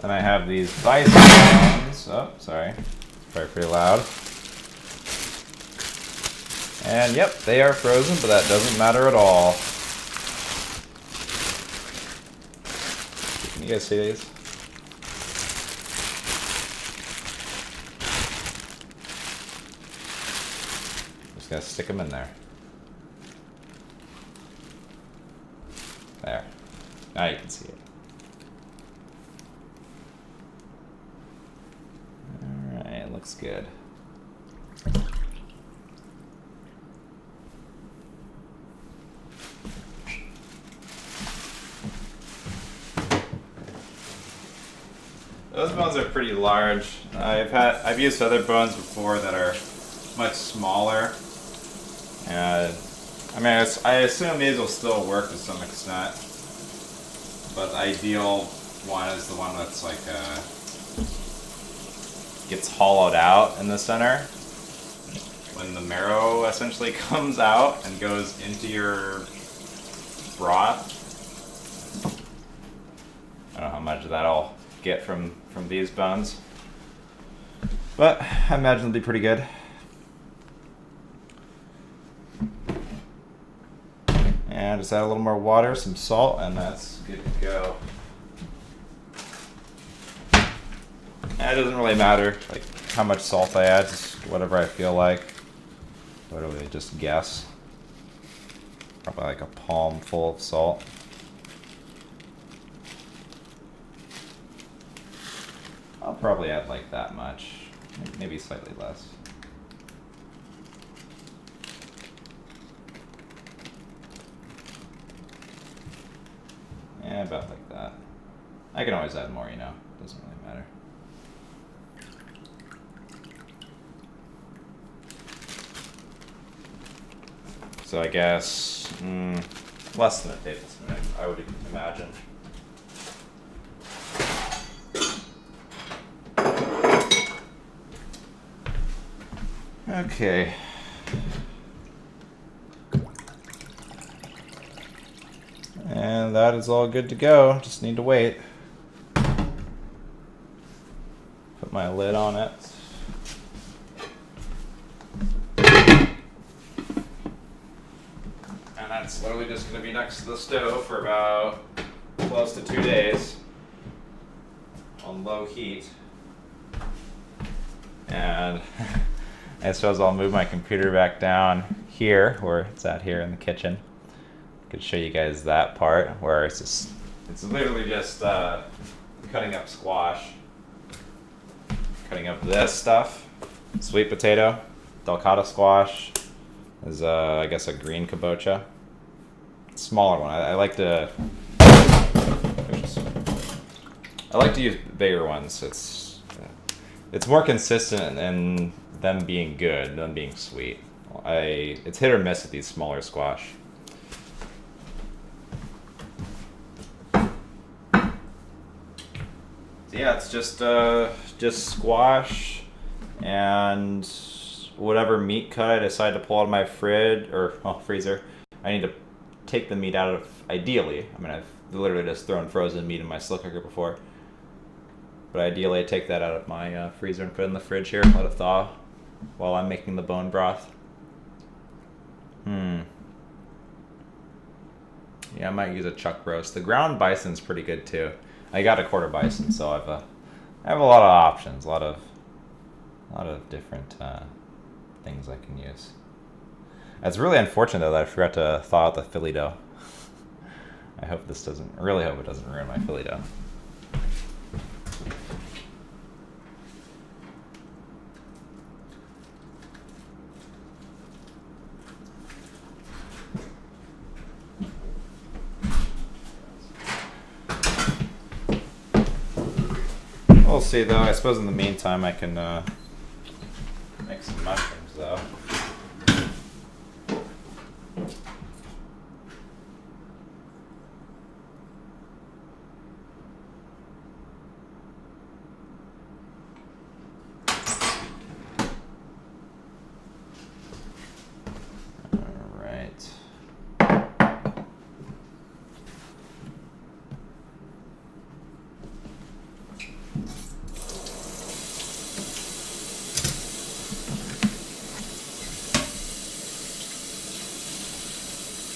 Then I have these bison bones. Oh, sorry. It's probably pretty loud. And yep, they are frozen, but that doesn't matter at all. Can you guys see these? Just gonna stick them in there. There. Now you can see it. Alright, looks good. Those bones are pretty large. I've used other bones before that are much smaller. And I mean, I assume these will still work to some extent. But the ideal one is the one that's like gets hollowed out in the center when the marrow essentially comes out and goes into your broth. I don't know how much that'll get from these bones, but I imagine it'll be pretty good. And just add a little more water, some salt, and that's good to go. And it doesn't really matter like how much salt I add, just whatever I feel like. Literally just guess. Probably like a palm full of salt. I'll probably add like that much, maybe slightly less. Yeah, about like that. I can always add more, you know, doesn't really matter. So I guess less than a tablespoon, I would imagine. Okay. And that is all good to go. Just need to wait. Put my lid on it. And that's literally just going to be next to the stove for about close to 2 days on low heat. And I suppose I'll move my computer back down here, where it's at here in the kitchen. I could show you guys that part where it's literally just cutting up squash, cutting up this stuff, sweet potato, delicata squash, is I guess a green kabocha, smaller one. I like to use bigger ones. It's more consistent in them being good than being sweet. It's hit or miss with these smaller squash. So yeah, it's just squash and whatever meat cut I decide to pull out of my fridge or freezer. I need to take the meat out of, ideally, I mean, I've literally just thrown frozen meat in my slow cooker before. But ideally, I take that out of my freezer and put it in the fridge here, let it thaw while I'm making the bone broth. Yeah, I might use a chuck roast. The ground bison's pretty good too. I got a quarter bison, so I have a lot of options, a lot of different things I can use. It's really unfortunate though that I forgot to thaw out the Philly dough. I hope this doesn't. I really hope it doesn't ruin my Philly dough. We'll see though. I suppose in the meantime I can make some mushrooms though.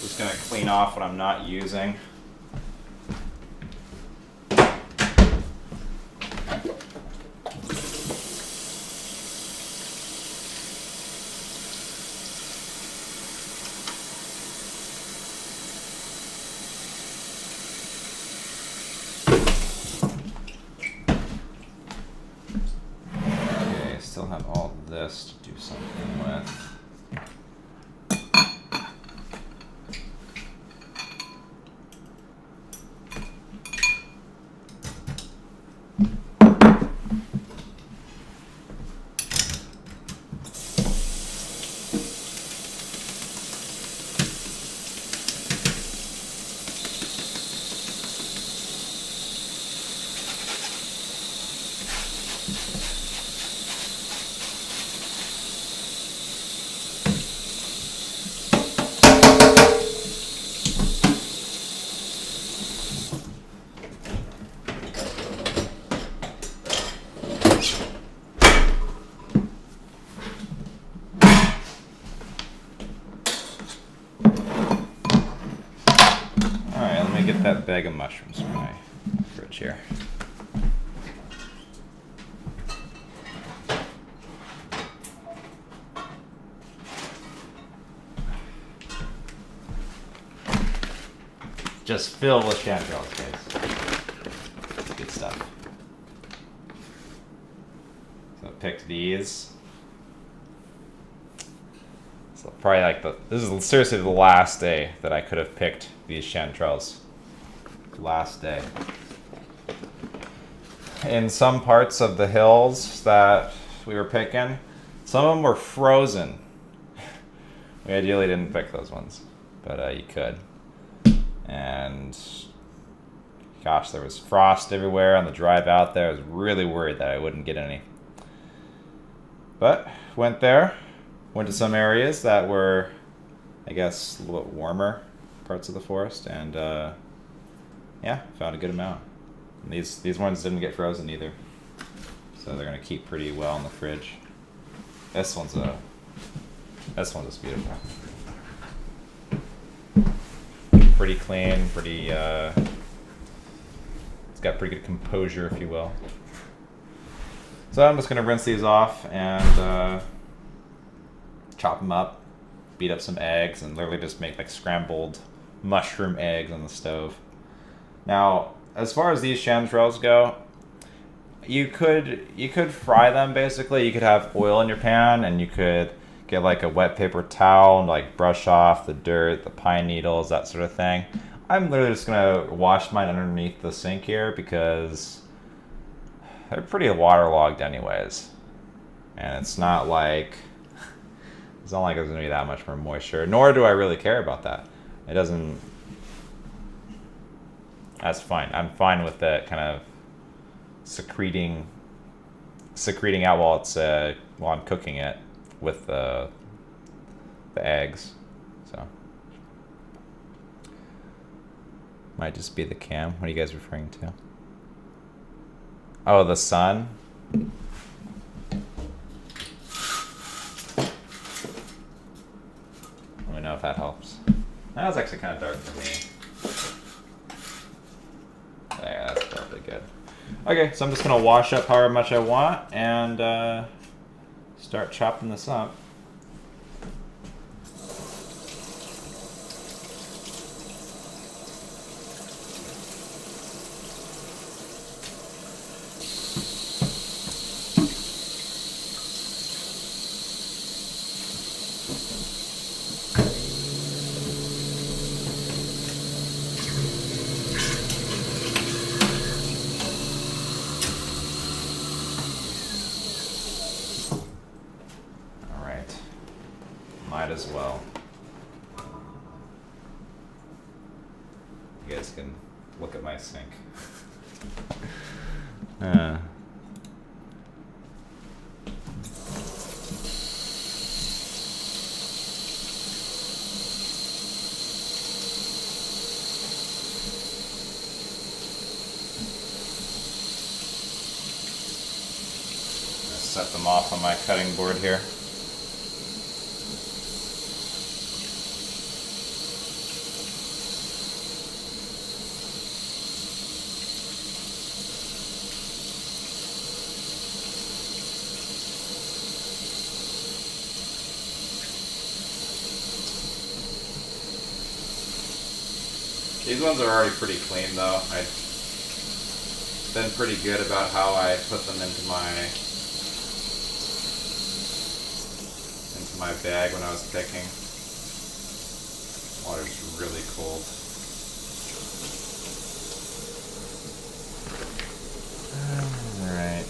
Just gonna clean off what I'm not using. Okay, still have all this to do something with. Get that bag of mushrooms from my fridge here. Just filled with chanterelles, guys. Good stuff. So I picked these. So probably like this is seriously the last day that I could have picked these chanterelles. Last day. In some parts of the hills that we were picking, some of them were frozen. We ideally didn't pick those ones, but you could. And gosh, there was frost everywhere on the drive out there. I was really worried that I wouldn't get any. But went there, went to some areas that were, I guess, a little bit warmer parts of the forest, and yeah, found a good amount. And these ones didn't get frozen either, so they're gonna keep pretty well in the fridge. This one's just beautiful. Pretty clean, pretty. It's got pretty good composure, if you will. So I'm just gonna rinse these off and chop them up, beat up some eggs, and literally just make like scrambled mushroom eggs on the stove. Now, as far as these chanterelles go, you could fry them basically. You could have oil in your pan, and you could get like a wet paper towel and like brush off the dirt, the pine needles, that sort of thing. I'm literally just gonna wash mine underneath the sink here because they're pretty waterlogged anyways, and it's not like there's gonna be that much more moisture. Nor do I really care about that. It doesn't. That's fine. I'm fine with it kind of secreting out while I'm cooking it with the eggs. So Might just be the cam. What are you guys referring to? Oh, the sun? Let me know if that helps. That was actually kind of dark for me. There, that's probably good. Okay, so I'm just gonna wash up however much I want and start chopping this up. Might as well. You guys can look at my sink. Set them off on my cutting board here. These ones are already pretty clean though. I've been pretty good about how I put them into my bag when I was picking. Water's really cold. Alright.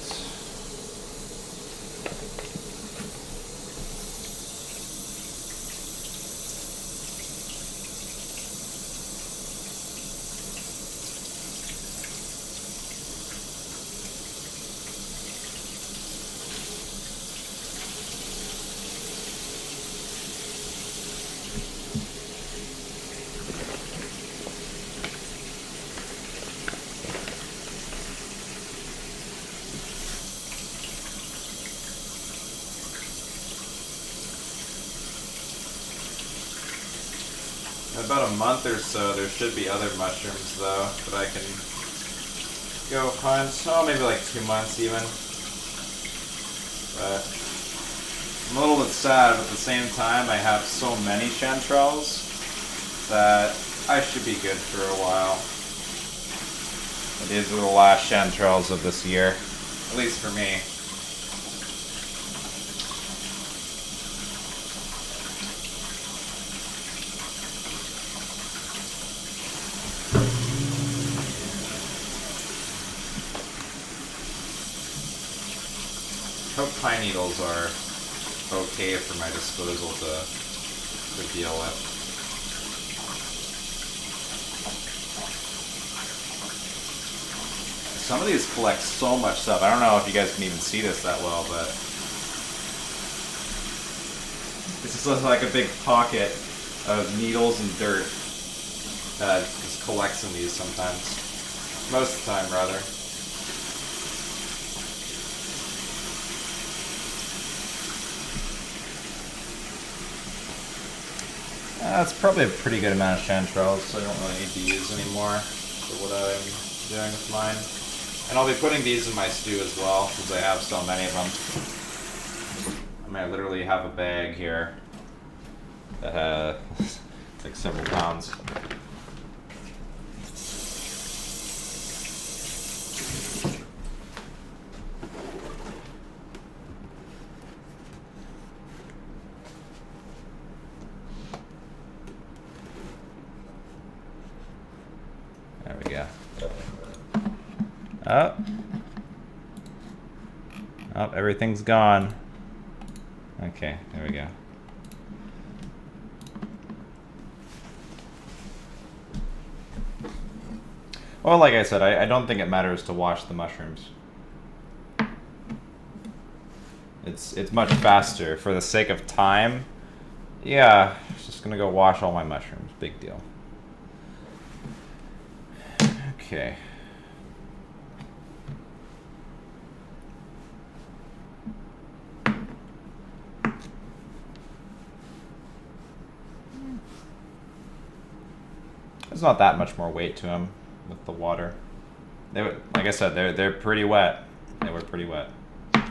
In about a month or so, there should be other mushrooms though that I can go hunt. Oh, maybe like 2 months even. But I'm a little bit sad, but at the same time, I have so many chanterelles that I should be good for a while. But these are the last chanterelles of this year, at least for me. I hope pine needles are okay for my disposal to deal with. Some of these collect so much stuff. I don't know if you guys can even see this that well, but this just looks like a big pocket of needles and dirt that just collects in these sometimes. Most of the time, rather. That's probably a pretty good amount of chanterelles, so I don't really need to use anymore for what I'm doing with mine. And I'll be putting these in my stew as well, because I have so many of them. I mean, I literally have a bag here that has like several pounds. There we go. Oh. Oh, everything's gone. Okay, there we go. Well, like I said, I don't think it matters to wash the mushrooms. It's much faster. For the sake of time, yeah, just gonna go wash all my mushrooms. Big deal. Okay. There's not that much more weight to them with the water. They would, like I said, they're pretty wet. They were pretty wet. I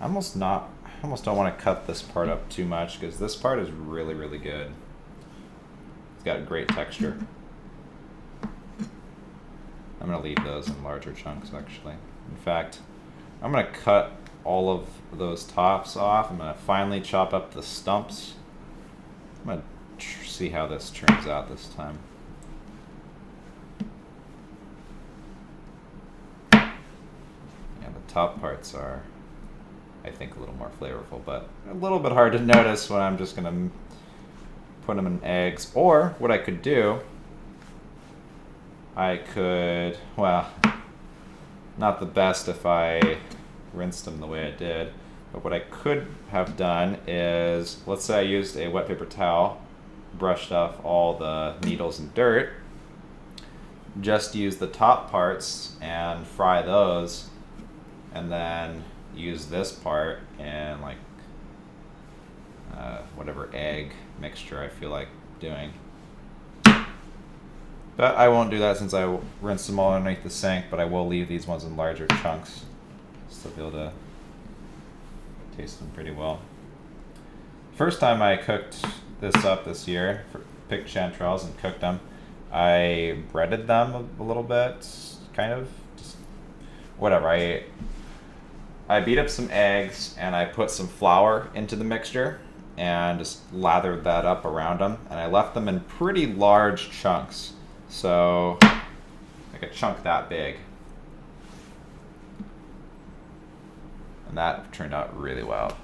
almost don't want to cut this part up too much because this part is really, really good. It's got a great texture. I'm gonna leave those in larger chunks actually. In fact, I'm gonna cut all of those tops off. I'm gonna finely chop up the stumps. I'm gonna see how this turns out this time. Yeah, the top parts are, I think, a little more flavorful, but a little bit hard to notice when I'm just gonna put them in eggs. Or what I could do, I could, well, not the best if I rinsed them the way I did, but what I could have done is, let's say I used a wet paper towel, brushed off all the needles and dirt, just use the top parts and fry those, and then use this part in like whatever egg mixture I feel like doing. But I won't do that since I rinsed them all underneath the sink, but I will leave these ones in larger chunks so I'll be able to taste them pretty well. First time I cooked this up this year, picked chanterelles and cooked them, I breaded them a little bit, kind of, just whatever. I beat up some eggs and I put some flour into the mixture and just lathered that up around them, and I left them in pretty large chunks. So, like a chunk that big. And that turned out really well.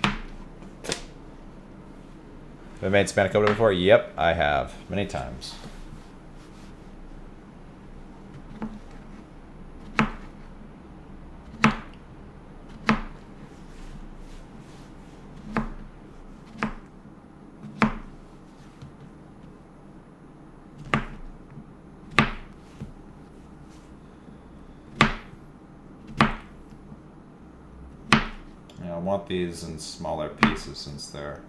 Have I made spanakopita before? Yep, I have. Many times. I want these in smaller pieces since they're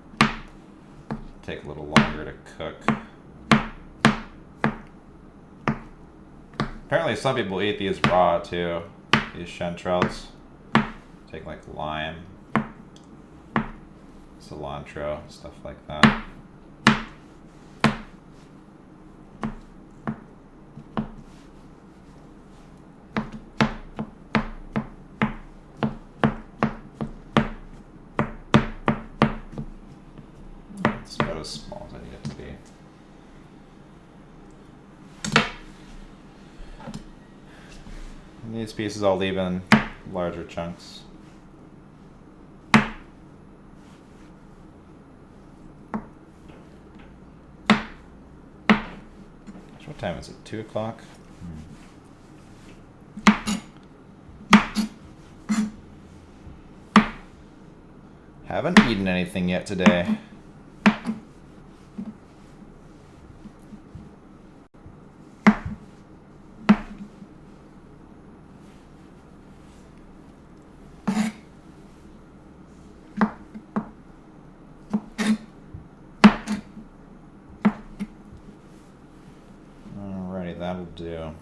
take a little longer to cook. Apparently some people eat these raw too, these chanterelles. Take like lime, cilantro, stuff like that. It's about as small as I need it to be. And these pieces I'll leave in larger chunks. What time is it? 2 o'clock? Haven't eaten anything yet today. Alrighty, that'll do.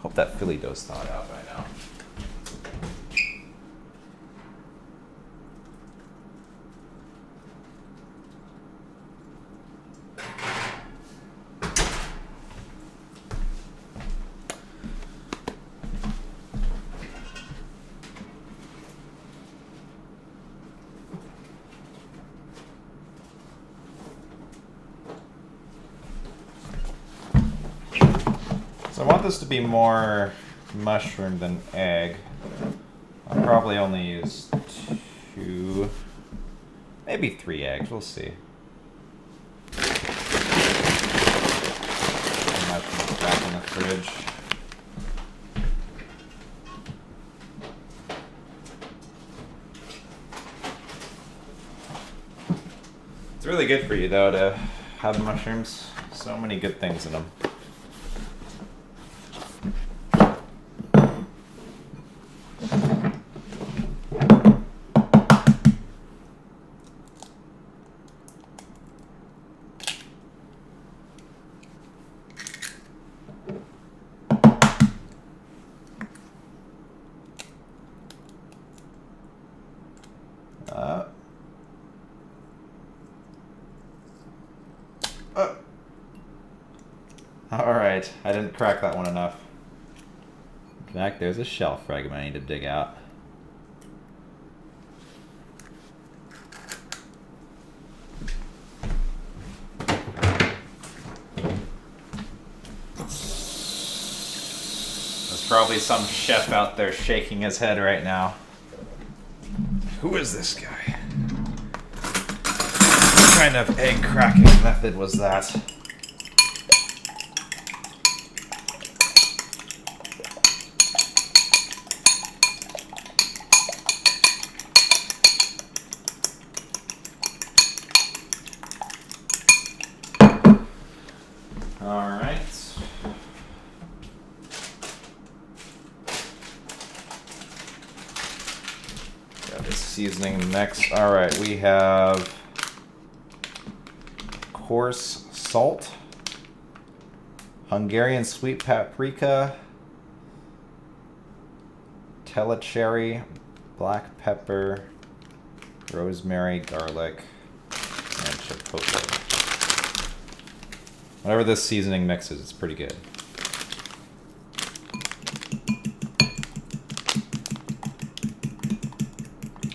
Hope that Philly dough's thawed out by now. So I want this to be more mushroom than egg. I'll probably only use 2, maybe 3 eggs, we'll see. fridge. It's really good for you though to have mushrooms. So many good things in them. Alright, I didn't crack that one enough. In fact, there's a shell fragment I need to dig out. There's probably some chef out there shaking his head right now. Who is this guy? What kind of egg cracking method was that? Alright. Got this seasoning next. Alright, we have coarse salt, Hungarian sweet paprika, telecherry, black pepper, rosemary, garlic, and chipotle. Whatever this seasoning mix is, it's pretty good.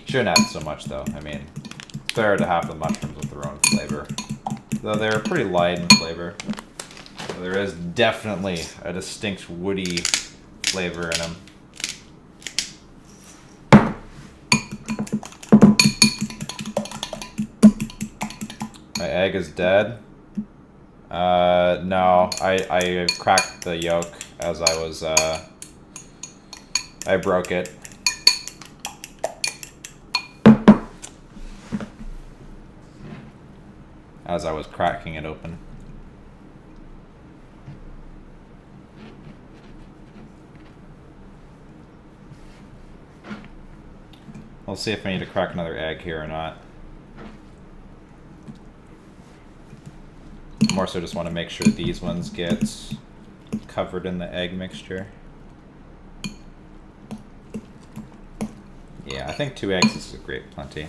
Shouldn't add so much though. I mean, it's better to have the mushrooms with their own flavor. Though they're pretty light in flavor. So there is definitely a distinct woody flavor in them. My egg is dead. No, I cracked the yolk as I was, I broke it. As I was cracking it open. We'll see if I need to crack another egg here or not. More so just want to make sure these ones get covered in the egg mixture. Yeah, I think 2 eggs is a great plenty.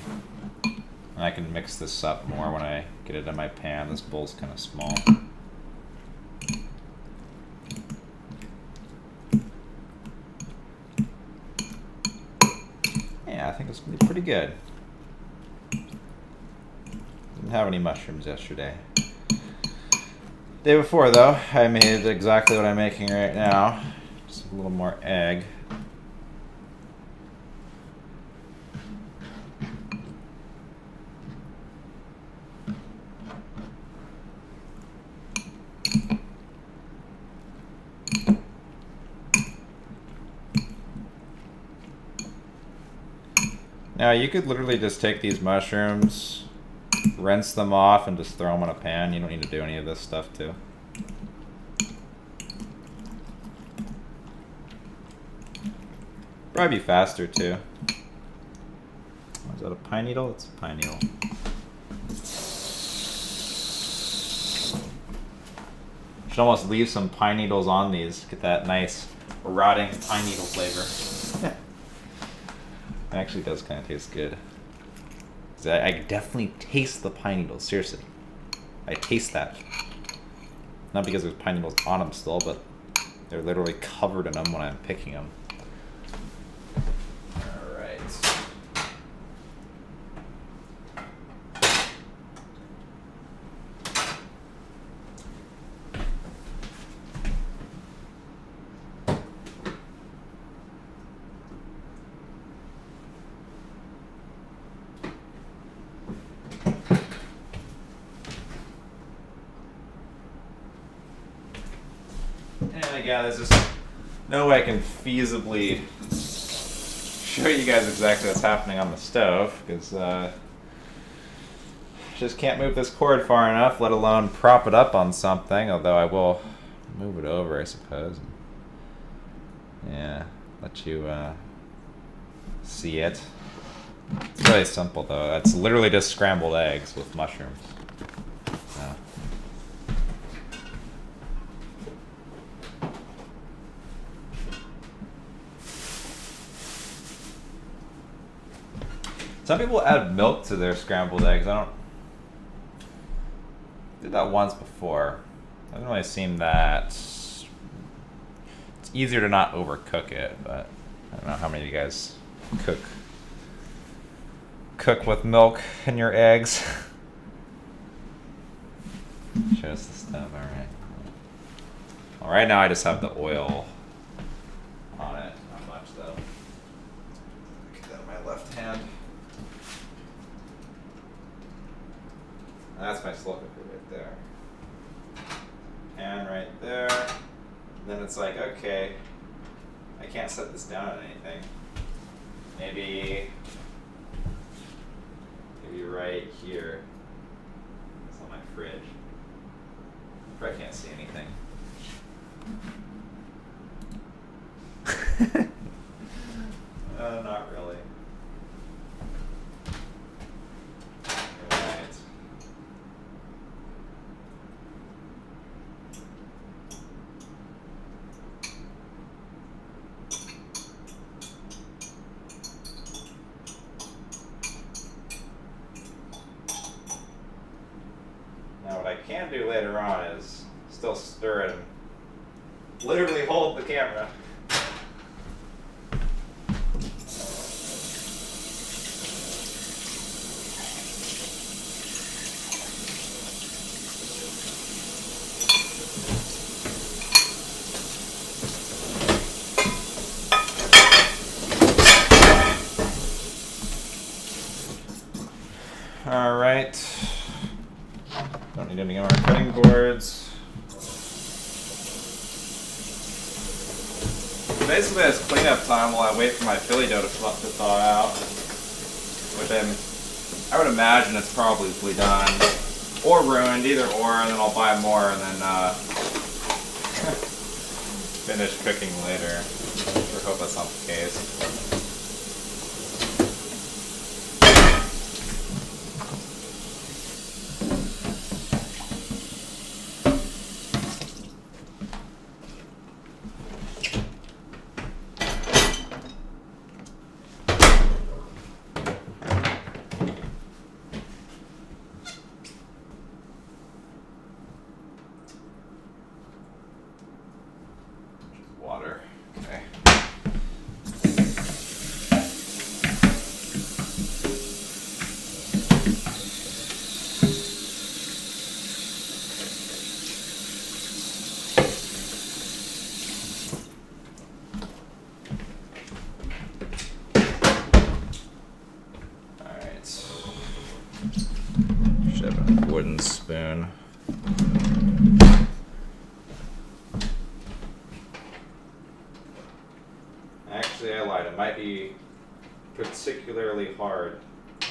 And I can mix this up more when I get it in my pan. This bowl's kind of small. Yeah, I think it's gonna be pretty good. Didn't have any mushrooms yesterday. Day before though, I made exactly what I'm making right now. Just a little more egg. Now you could literally just take these mushrooms, rinse them off, and just throw them in a pan. You don't need to do any of this stuff too. Probably be faster too. Is that a pine needle? It's a pine needle. Should almost leave some pine needles on these. Get that nice rotting pine needle flavor. It actually does kind of taste good. I definitely taste the pine needles, seriously. I taste that. Not because there's pine needles on them still, but they're literally covered in them when I'm picking them. Alright. And I again, there's just no way I can feasibly show you guys exactly what's happening on the stove, because just can't move this cord far enough, let alone prop it up on something, although I will move it over, I suppose. Yeah, let you see it. It's really simple, though. It's literally just scrambled eggs with mushrooms. Yeah. Some people add milk to their scrambled eggs. I did that once before. Doesn't really seem that. It's easier to not overcook it, but I don't know how many of you guys cook with milk in your eggs. Shows the stuff. All right. Well, right now I just have the oil on it. Not much though. Get that in my left hand. That's my slow cooker right there. Pan right there. And then it's like, okay, I can't set this down on anything. Maybe right here. It's on my fridge. Probably can't see anything. Not really. Right. Now what I can do later on is still stir it and literally hold the camera. All right. Don't need any more cutting boards. Basically, it's cleanup time while I wait for my Philly dough to thaw out. Which I would imagine it's probably done or ruined, either or, and then I'll buy more and then finish cooking later. I sure hope that's not the case. Water. Okay. All right. Should have a wooden spoon. Actually, I lied. It might be particularly hard to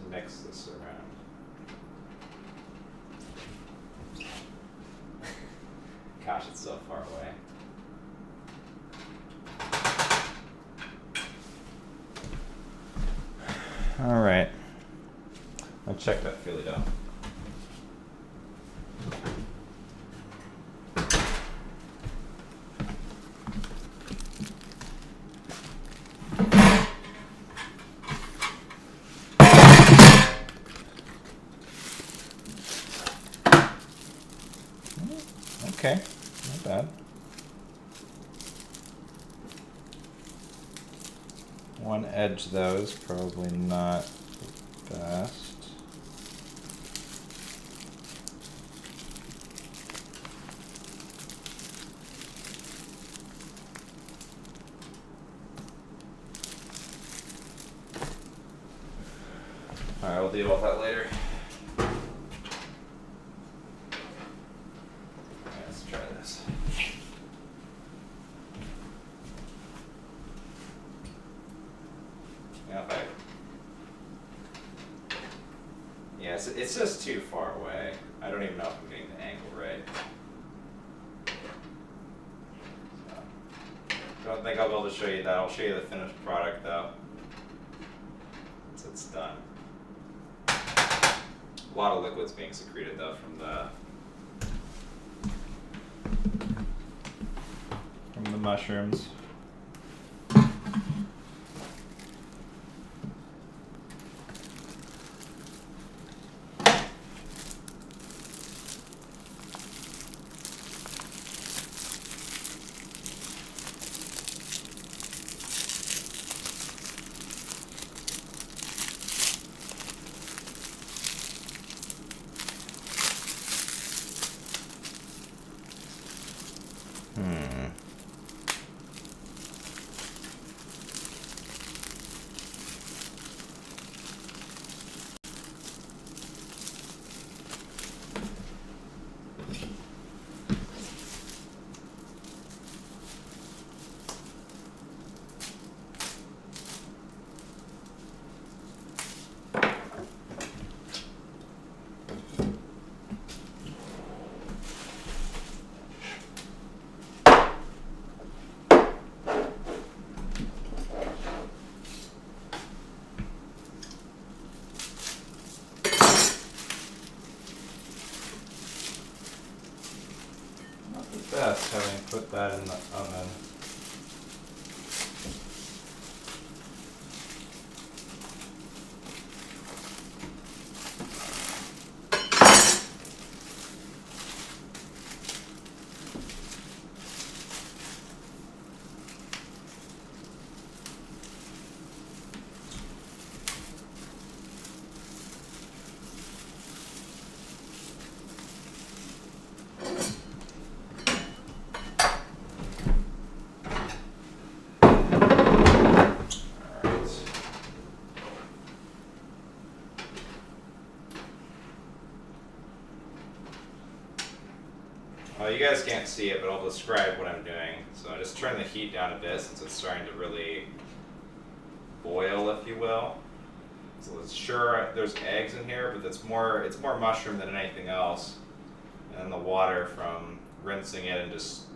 mix this around. Gosh, it's so far away. All right. I'll check that Philly dough. Okay, not bad. One edge though is probably not the best. Alright, we'll deal with that later. Let's try this. Yeah, it's just too far away. I don't even know if I'm getting the angle right. So, don't think I'll be able to show you that. I'll show you the finished product though. Once it's done. A lot of liquids being secreted though from the mushrooms. Best having put that in the oven. You guys can't see it, but I'll describe what I'm doing. So I just turn the heat down a bit since it's starting to really boil, if you will. So it's sure there's eggs in here, but it's more mushroom than anything else. And then the water from rinsing it and just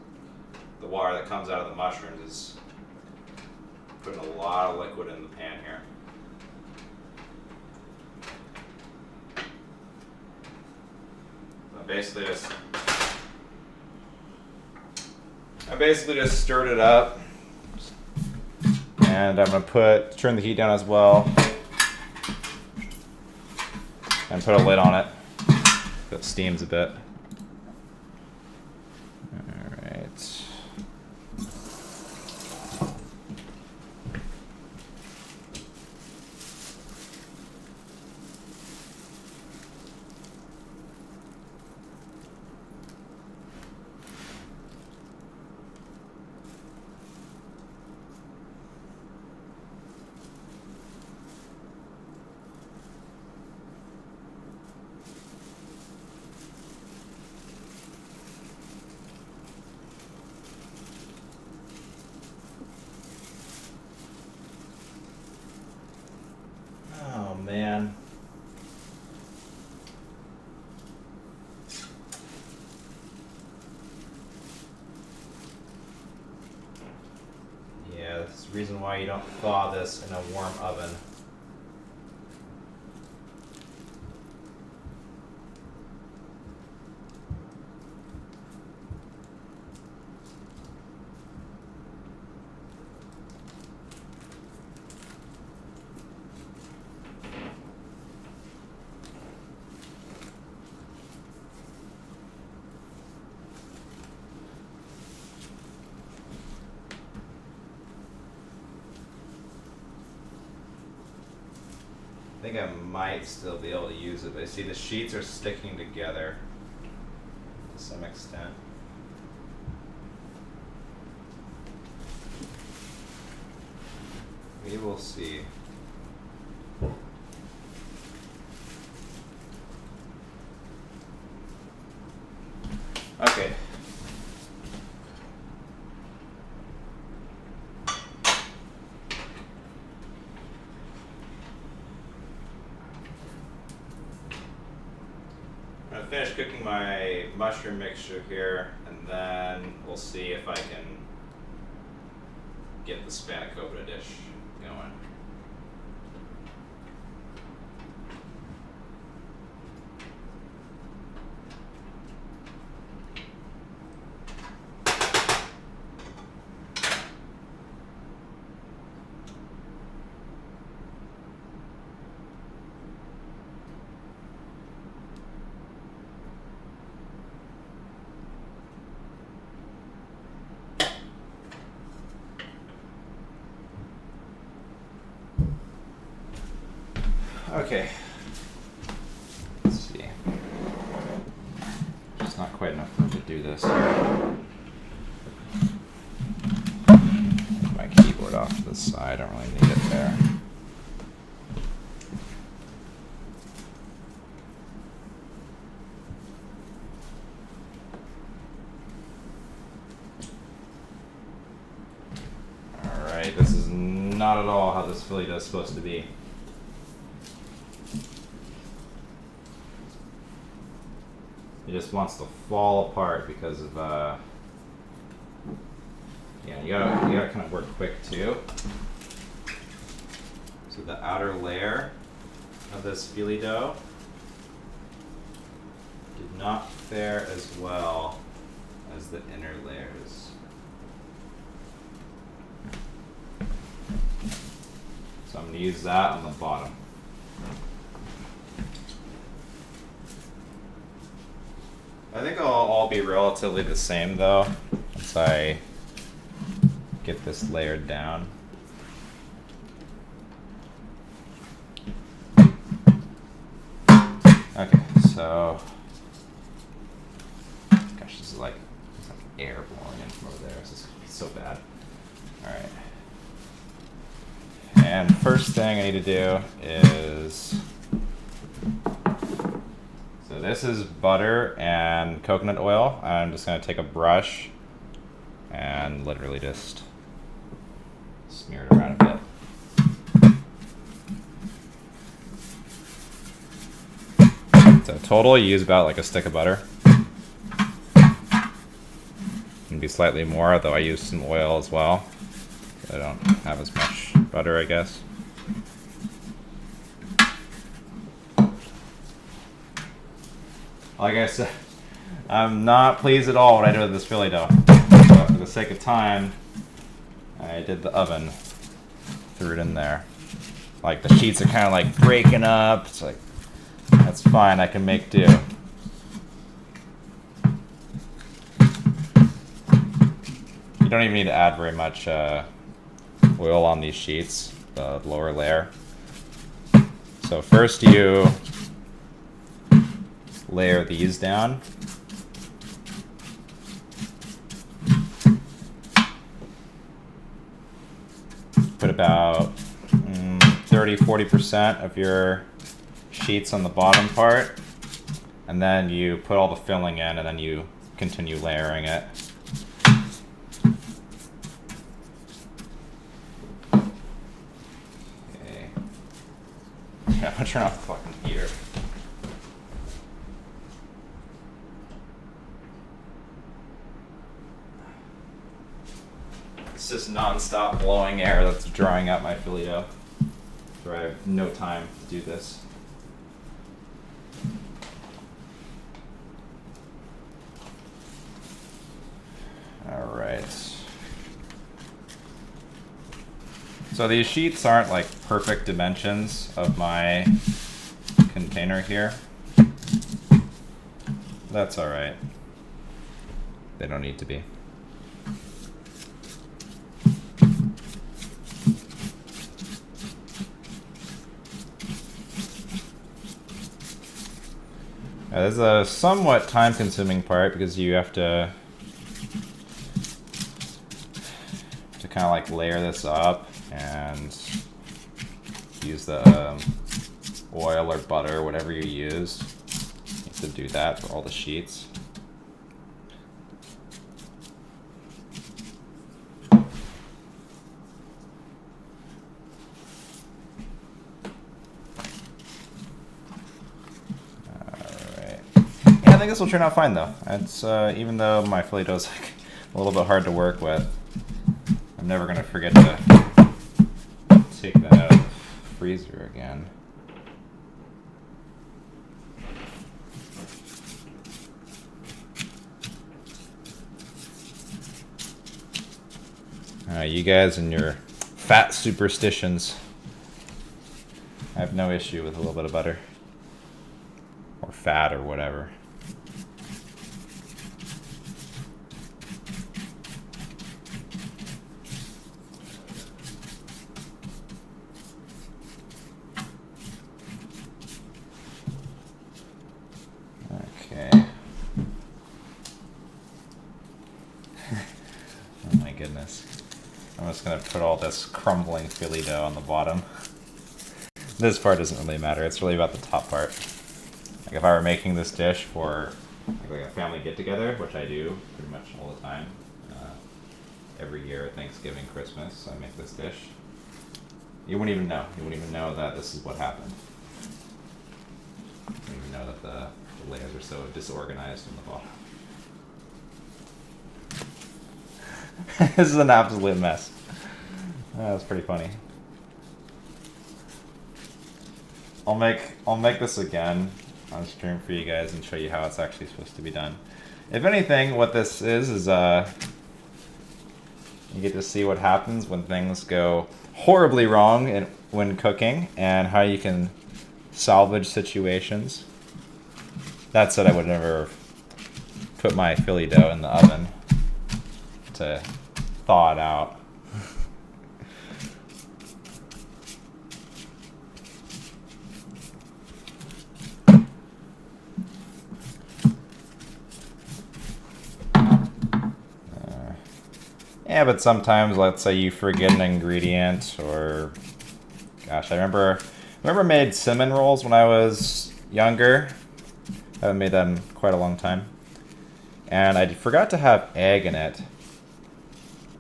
the water that comes out of the mushrooms is putting a lot of liquid in the pan here. I basically just stirred it up, and I'm gonna turn the heat down as well, and put a lid on it so it steams a bit. All right. Oh man. Yeah, that's the reason why you don't thaw this in a warm oven. I think I might still be able to use it, but I see the sheets are sticking together to some extent. We will see. Okay. finish cooking my mushroom mixture here, and then we'll see if I can get the Spanakopita dish going. Okay. Let's see. It's not quite enough room to do this. Take my keyboard off to the side. I don't really need it there. Alright, this is not at all how this Philly dough is supposed to be. It just wants to fall apart because of yeah, you gotta kind of work quick too. So the outer layer of this Philly dough did not fare as well as the inner layers. So I'm gonna use that on the bottom. I think I'll all be relatively the same though, once I get this layered down. Okay, so gosh, this is like it's like air blowing in from over there. This is so bad. Alright. And first thing I need to do is, so this is butter and coconut oil. I'm just going to take a brush and literally just smear it around a bit. So total, you use about like a stick of butter. Maybe slightly more, though I use some oil as well. I don't have as much butter, I guess. Like I said, I'm not pleased at all what I did with this Philly dough. But for the sake of time, I did the oven, threw it in there. Like the sheets are kind of like breaking up. It's like, that's fine, I can make do. You don't even need to add very much oil on these sheets, the lower layer. So first you layer these down. Put about 30-40% of your sheets on the bottom part, and then you put all the filling in, and then you continue layering it. Okay. Yeah, I'm gonna turn off the fucking heater. It's just non-stop blowing air that's drying out my Philly dough. So I have no time to do this. Alright. So these sheets aren't like perfect dimensions of my container here. That's alright. They don't need to be. This is a somewhat time-consuming part because you have to kind of like layer this up and use the oil or butter, whatever you use. You have to do that for all the sheets. think this will turn out fine though. It's even though my filet dough is like a little bit hard to work with, I'm never gonna forget to take that out of the freezer again. You guys and your fat superstitions. I have no issue with a little bit of butter. Or fat or whatever. Okay. Oh my goodness. I'm just going to put all this crumbling Philly dough on the bottom. This part doesn't really matter. It's really about the top part. Like if I were making this dish for like a family get-together, which I do pretty much all the time, every year, Thanksgiving, Christmas, I make this dish. You wouldn't even know. You wouldn't even know that this is what happened. You wouldn't even know that the layers are so disorganized in the bottom. This is an absolute mess. That's pretty funny. I'll make this again on stream for you guys and show you how it's actually supposed to be done. If anything, what this is you get to see what happens when things go horribly wrong when cooking and how you can salvage situations. That said, I would never put my Philly dough in the oven to thaw it out. Yeah, but sometimes, let's say you forget an ingredient, or gosh, I remember made cinnamon rolls when I was younger. I haven't made them in quite a long time, and I forgot to have egg in it.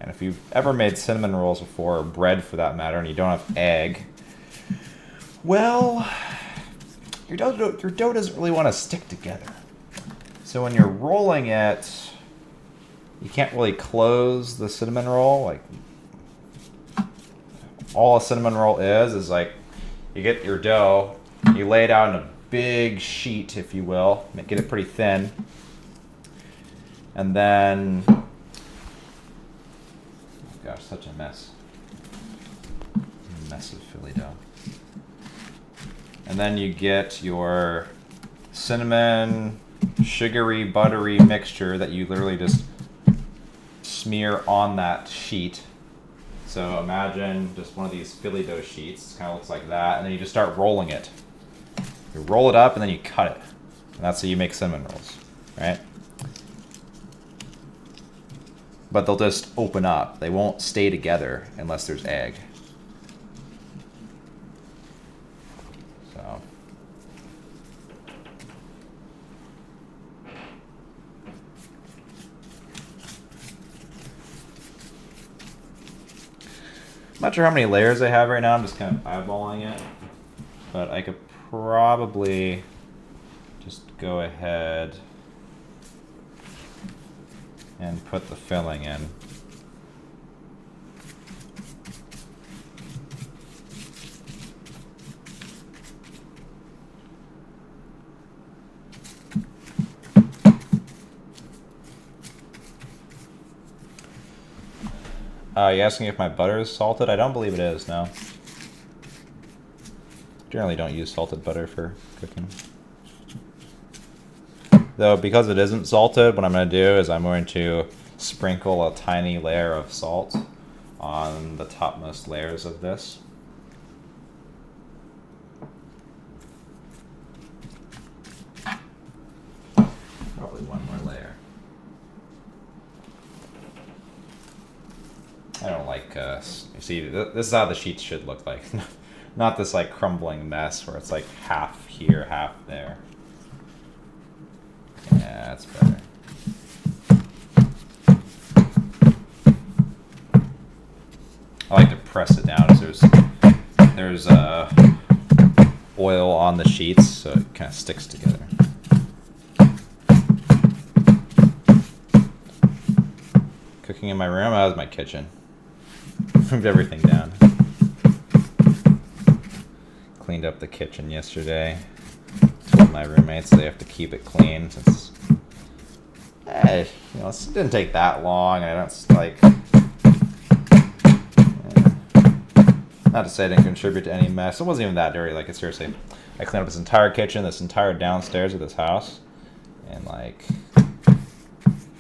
And if you've ever made cinnamon rolls before, or bread for that matter, and you don't have egg, well, your dough doesn't really want to stick together. So when you're rolling it, you can't really close the cinnamon roll. Like, all a cinnamon roll is like, you get your dough, you lay it out in a big sheet, if you will, get it pretty thin, and then, oh gosh, such a mess. A mess of Philly dough. And then you get your cinnamon, sugary, buttery mixture that you literally just smear on that sheet. So imagine just one of these Philly dough sheets. It kind of looks like that, and then you just start rolling it. You roll it up and then you cut it, and that's how you make cinnamon rolls, right? But they'll just open up. They won't stay together unless there's egg. So I'm not sure how many layers I have right now. I'm just kind of eyeballing it. But I could probably just go ahead and put the filling in. You asking if my butter is salted? I don't believe it is, no. Generally don't use salted butter for cooking. Though, because it isn't salted, what I'm going to do is I'm going to sprinkle a tiny layer of salt on the topmost layers of this. Probably one more layer. I don't like, you see, this is how the sheets should look like. Not this like crumbling mess where it's like half here, half there. Yeah, that's better. I like to press it down so there's oil on the sheets so it kind of sticks together. cooking in my room. That was my kitchen. Moved everything down. Cleaned up the kitchen yesterday. Told my roommates they have to keep it clean since, it didn't take that long. And I don't like. Not to say I didn't contribute to any mess. It wasn't even that dirty. Like, seriously, I cleaned up this entire kitchen, this entire downstairs of this house, and like,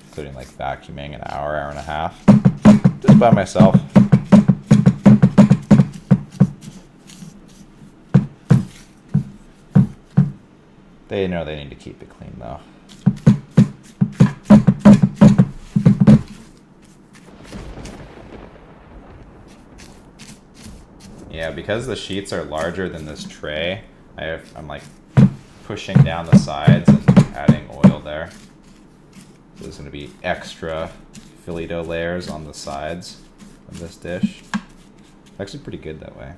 including like vacuuming an hour and a half, just by myself. They know they need to keep it clean though. Yeah, because the sheets are larger than this tray, I'm like pushing down the sides and adding oil there. So there's going to be extra Philly dough layers on the sides of this dish. It's actually pretty good that way.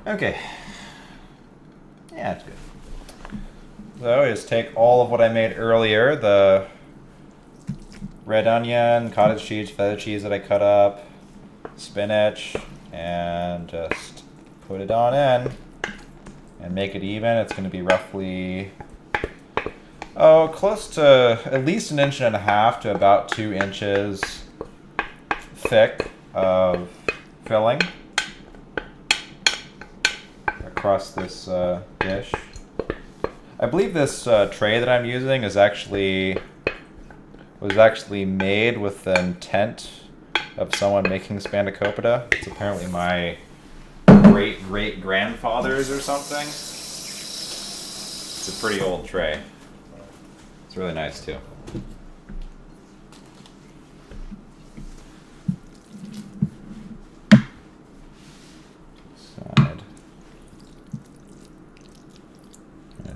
Okay. Yeah, it's good. So I just take all of what I made earlier, the red onion, cottage cheese, feta cheese that I cut up, spinach, and just put it on in and make it even. It's going to be roughly, close to at least 1.5 inches to about 2 inches thick of filling across this dish. I believe this tray that I'm using was actually made with the intent of someone making Spanakopita. It's apparently my great-great-grandfather's or something. It's a pretty old tray. It's really nice too.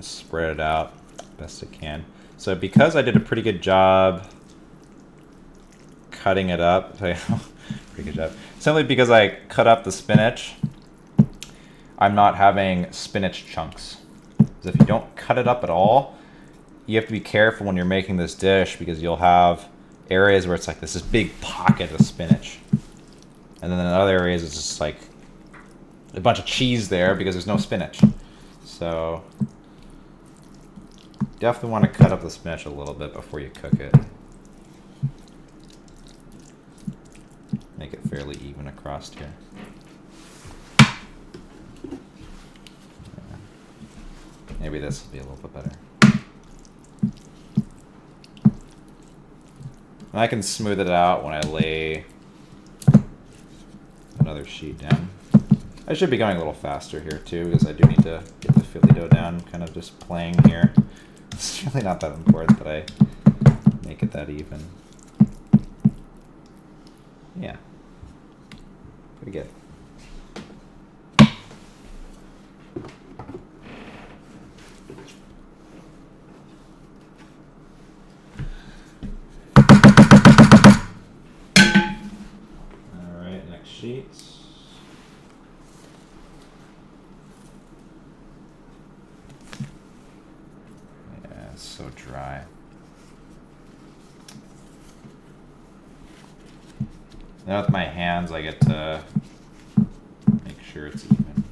Spread it out best I can. So because I did a pretty good job cutting it up, pretty good job. Simply because I cut up the spinach, I'm not having spinach chunks. Because if you don't cut it up at all, you have to be careful when you're making this dish because you'll have areas where it's like this big pocket of spinach. And then in other areas it's just like a bunch of cheese there because there's no spinach. So definitely want to cut up the spinach a little bit before you cook it. Make it fairly even across here. Yeah. Maybe this will be a little bit better. And I can smooth it out when I lay another sheet down. I should be going a little faster here too because I do need to get the Philly dough down, kind of just playing here. It's really not that important that I make it that even. Yeah. Pretty good. Alright, next sheet. So dry. Now with my hands I get to make sure it's even.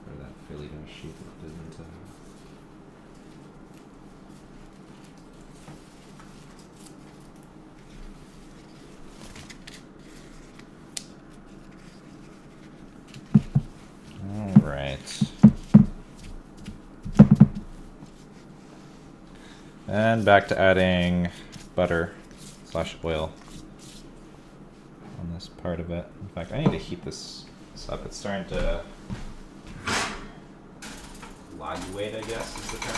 Put that Philly dough sheet that didn't Alright. And back to adding butter / oil on this part of it. In fact, I need to heat this up. It's starting to flagellate, I guess is the term.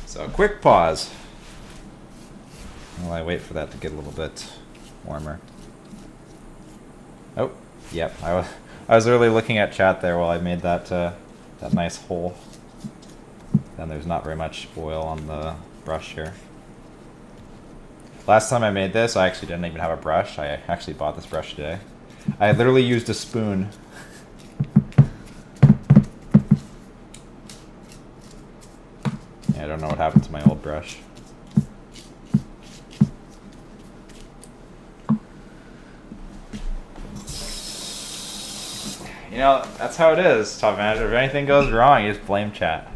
So quick pause while I wait for that to get a little bit warmer. Oh. Yep, I was really looking at chat there while I made that that nice hole then there's not very much oil on the brush here. Last time I made this, I actually didn't even have a brush. I actually bought this brush today. I literally used a spoon. Yeah, I don't know what happened to my old brush. You know, that's how it is, Top Manager. If anything goes wrong, you just blame chat.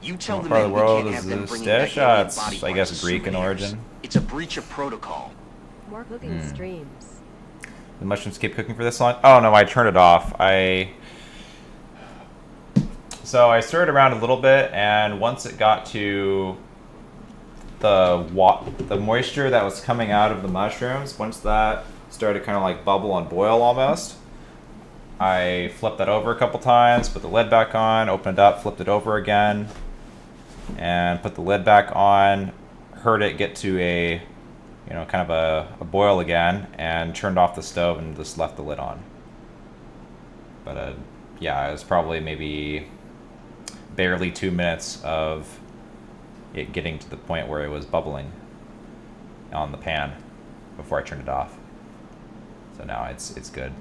You tell What the part of men the we world can't is have them this bringing dish? back alien It's, body I guess, parts as Greek in souvenirs. origin. It's a breach of protocol. More cooking streams. The mushrooms keep cooking for this long? Oh no, I turned it off. So I stirred around a little bit, and once it got to the moisture that was coming out of the mushrooms, once that started kind of like bubble and boil almost, I flipped that over a couple times, put the lid back on, opened it up, flipped it over again, and put the lid back on, heard it get to a, you know, kind of a boil again, and turned off the stove and just left the lid on. But yeah, it was probably maybe barely 2 minutes of it getting to the point where it was bubbling on the pan before I turned it off. So now it's good.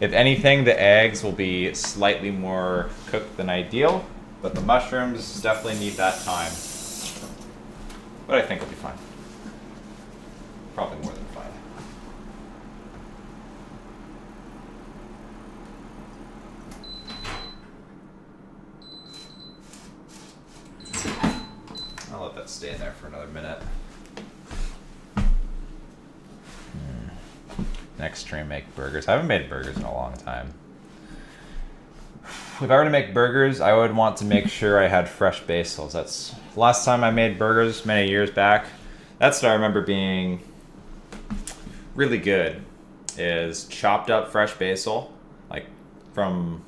If anything, the eggs will be slightly more cooked than ideal, but the mushrooms definitely need that time. But I think it'll be fine. Probably more than fine. I'll let that stay in there for another minute. Next stream, make burgers. I haven't made burgers in a long time. If I were to make burgers, I would want to make sure I had fresh basils. That's last time I made burgers many years back. That's what I remember being really good, is chopped up fresh basil, like from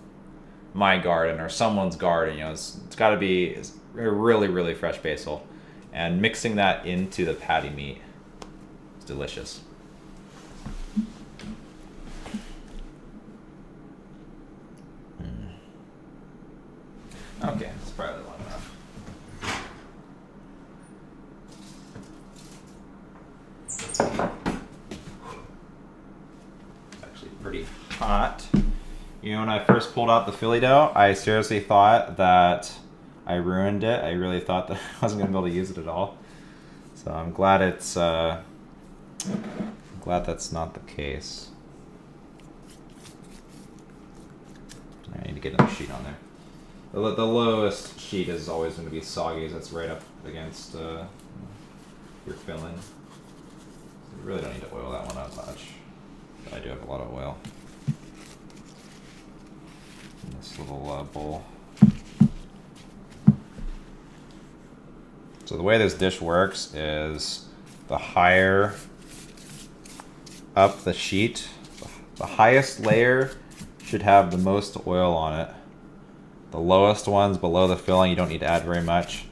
my garden or someone's garden. You know, it's got to be really, really fresh basil, and mixing that into the patty meat is delicious. Okay, it's probably long enough. It's actually pretty hot. You know, when I first pulled out the Philly dough, I seriously thought that I ruined it. I really thought that I wasn't going to be able to use it at all. So I'm glad it's, glad that's not the case. I need to get another sheet on there. The lowest sheet is always going to be soggy, so that's right up against your filling. You really don't need to oil that one up much, but I do have a lot of oil in this little bowl. So the way this dish works is the higher up the sheet, the highest layer should have the most oil on it. The lowest ones below the filling, you don't need to add very much.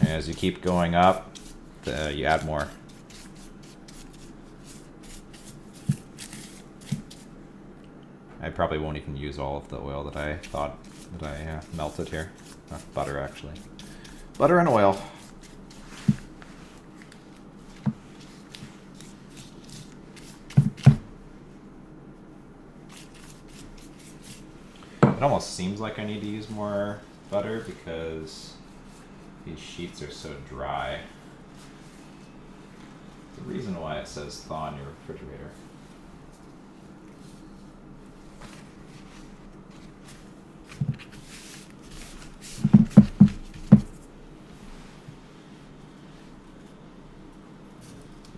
And as you keep going up, you add more. I probably won't even use all of the oil that I thought that I melted here. Butter, actually. Butter and oil. It almost seems like I need to use more butter because these sheets are so dry. The reason why it says thaw in your refrigerator.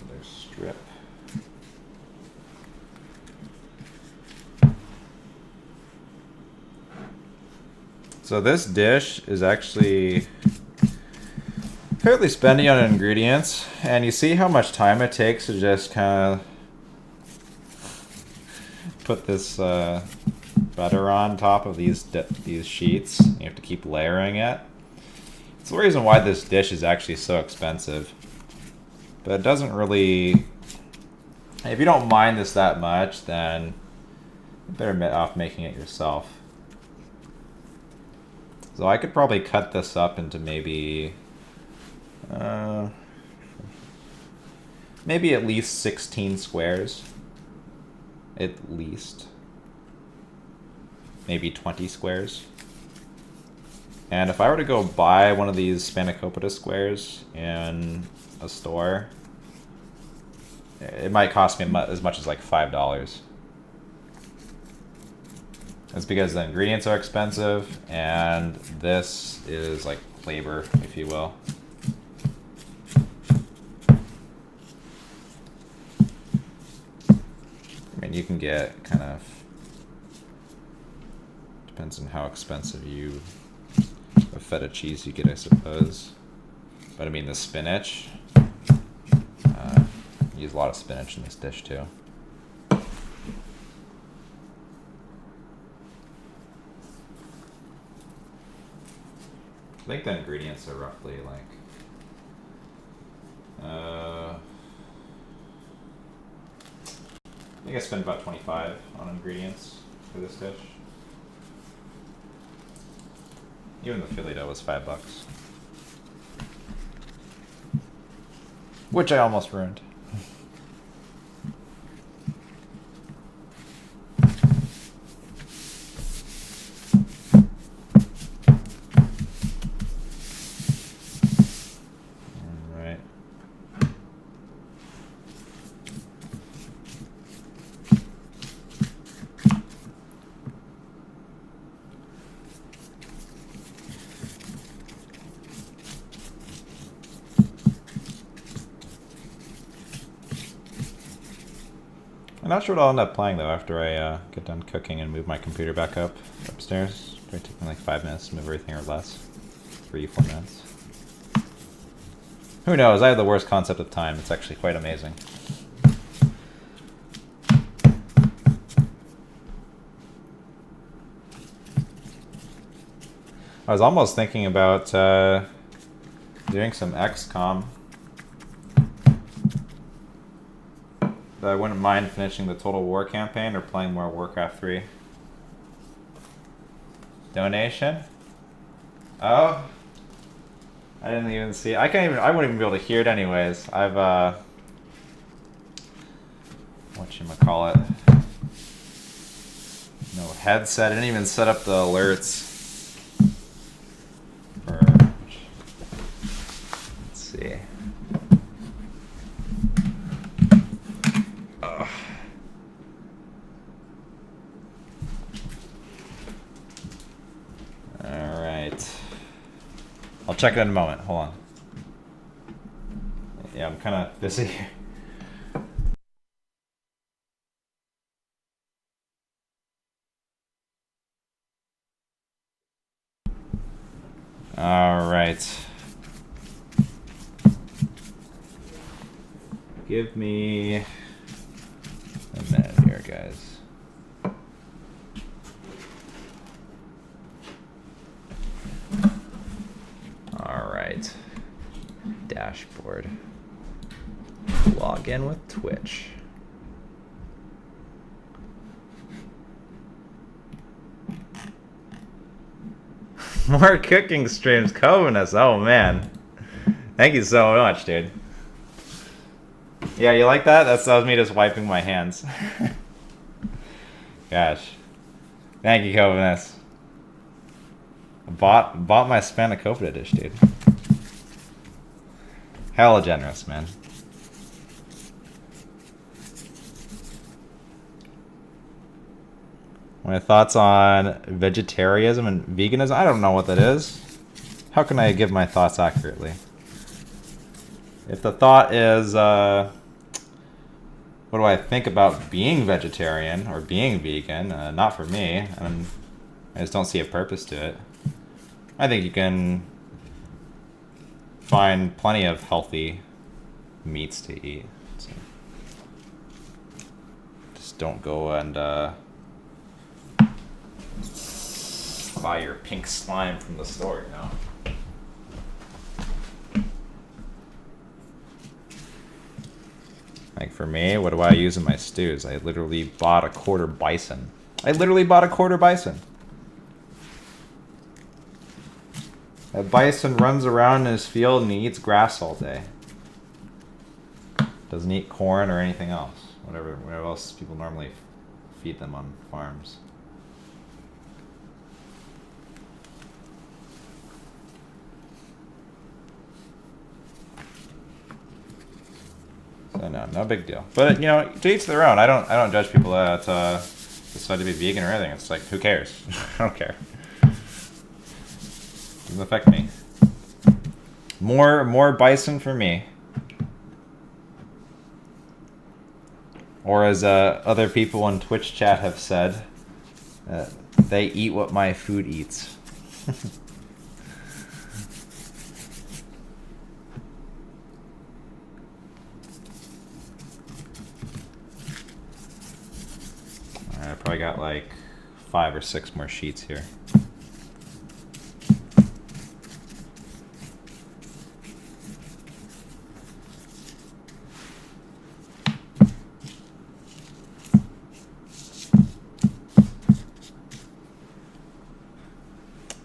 Another strip. So this dish is actually fairly spendy on ingredients, and you see how much time it takes to just kind of put this butter on top of these sheets. You have to keep layering it. It's the reason why this dish is actually so expensive. But it doesn't really... If you don't mind this that much, then you better off making it yourself. So I could probably cut this up into maybe maybe at least 16 squares. At least. Maybe 20 squares. And if I were to go buy one of these Spanakopita squares in a store, it might cost me as much as like $5. That's because the ingredients are expensive, and this is like labor, if you will. I mean, you can get kind of, depends on how expensive a feta cheese you get, I suppose. But I mean, the spinach, use a lot of spinach in this dish too. I think the ingredients are roughly like, I think I spent about 25 on ingredients for this dish. Even the Philly dough was $5, which I almost ruined. I'm not sure what I'll end up playing though after I get done cooking and move my computer back up upstairs. It'll take me like 5 minutes to move everything or less. 3-4 minutes. Who knows? I have the worst concept of time. It's actually quite amazing. I was almost thinking about doing some XCOM. I wouldn't mind finishing the Total War campaign or playing more Warcraft 3. Donation? Oh? I didn't even see it. I wouldn't even be able to hear it anyways. I've, whatchamacallit? No headset. I didn't even set up the alerts. Let's see. I'll check it in a moment. Hold on. Yeah, I'm kind of busy. All right. Give me a minute here, guys. Alright. Dashboard. Log in with Twitch. More cooking streams, Covenus. Oh man. Thank you so much, dude. Yeah, you like that? That was me just wiping my hands. Gosh. Thank you, Covenus. Bought my Spanakopita dish, dude. Hella generous, man. My thoughts on vegetarianism and veganism? I don't know what that is. How can I give my thoughts accurately? If the thought is, what do I think about being vegetarian or being vegan? Not for me. I just don't see a purpose to it. I think you can find plenty of healthy meats to eat. So just don't go and buy your pink slime from the store, you know? Like for me, what do I use in my stews? I literally bought a quarter bison. A bison runs around in his field and he eats grass all day. Doesn't eat corn or anything else. Whatever else people normally feed them on farms. So no big deal. But you know, to each their own. I don't judge people that decide to be vegan or anything. It's like, who cares? I don't care. Doesn't affect me. More bison for me. Or as other people on Twitch chat have said, they eat what my food eats. I probably got like 5 or 6 more sheets here.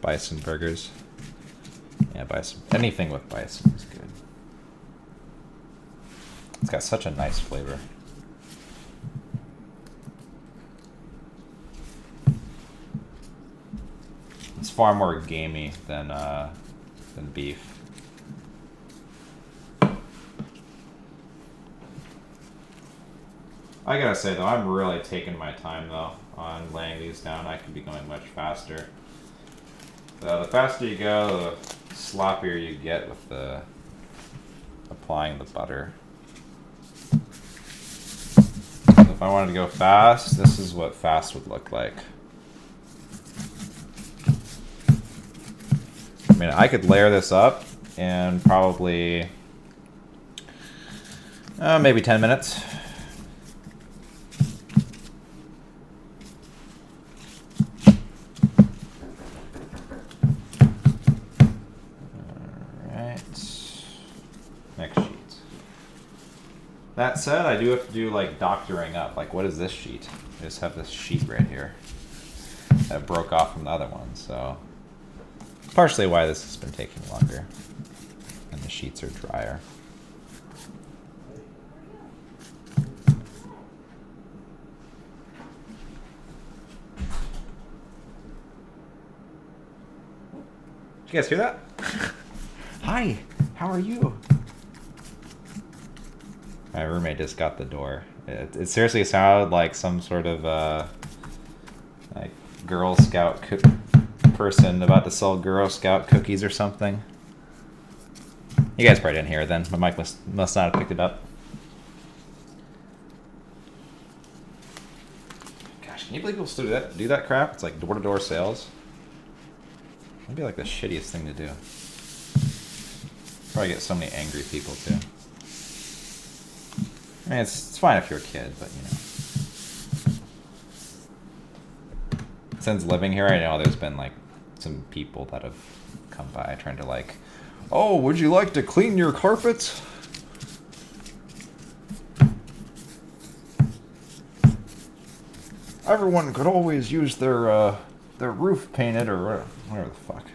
Bison burgers. Yeah, bison. Anything with bison is good. It's got such a nice flavor. It's far more gamey than beef. I gotta say though, I'm really taking my time though on laying these down. I could be going much faster. The faster you go, the sloppier you get with the applying the butter. So if I wanted to go fast, this is what fast would look like. I mean, I could layer this up in probably maybe 10 minutes. That said, I do have to do like doctoring up. Like, what is this sheet? I just have this sheet right here that broke off from the other one. So, partially why this has been taking longer. And the sheets are drier. Did you guys hear that? Hi, how are you? My roommate just got the door. It seriously sounded like some sort of like Girl Scout person about to sell Girl Scout cookies or something. You guys probably didn't hear it then. My mic must not have picked it up. Gosh, can you believe people still do that crap? It's like door-to-door sales. That'd be like the shittiest thing to do. Probably get so many angry people too. I mean, it's fine if you're a kid, but you know. Since living here, I know there's been like some people that have come by trying to like, oh, would you like to clean your carpets? Everyone could always use their roof painted or whatever the fuck.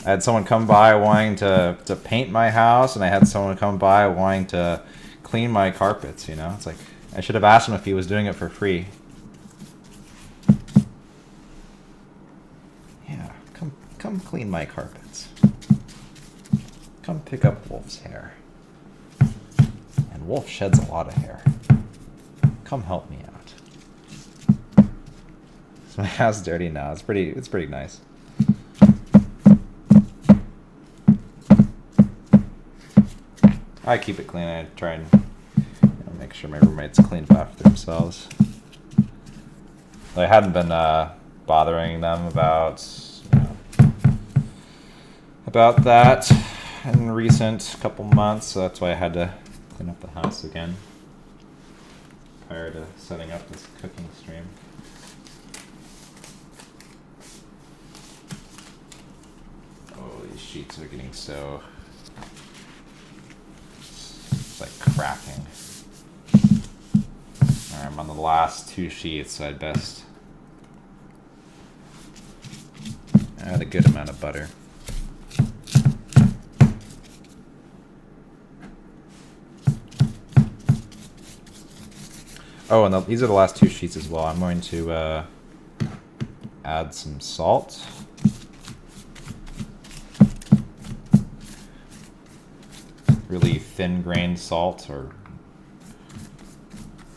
I had someone come by wanting to paint my house, and I had someone come by wanting to clean my carpets, you know? It's like, I should have asked him if he was doing it for free. Yeah, come clean my carpets. Come pick up Wolf's hair. And Wolf sheds a lot of hair. Come help me out. So my house dirty now. It's pretty nice. I keep it clean. I try and make sure my roommates clean up after themselves. I hadn't been bothering them about that in recent couple months, so that's why I had to clean up the house again prior to setting up this cooking stream. Oh, these sheets are getting so... It's like cracking. Alright, I'm on the last 2 sheets, so I'd best add a good amount of butter. Oh, and these are the last two sheets as well. I'm going to add some salt. Really thin-grained salt, or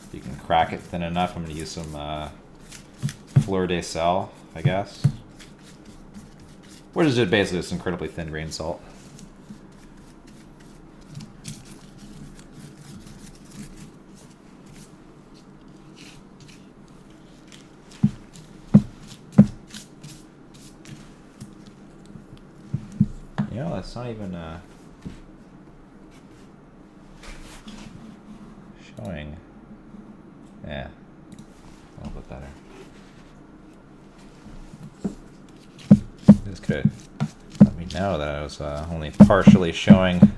if you can crack it thin enough. I'm going to use some fleur de sel, I guess. Which is just basically just incredibly thin-grained salt. You know, that's not even showing. Yeah, a little bit better. This could let me know that I was only partially showing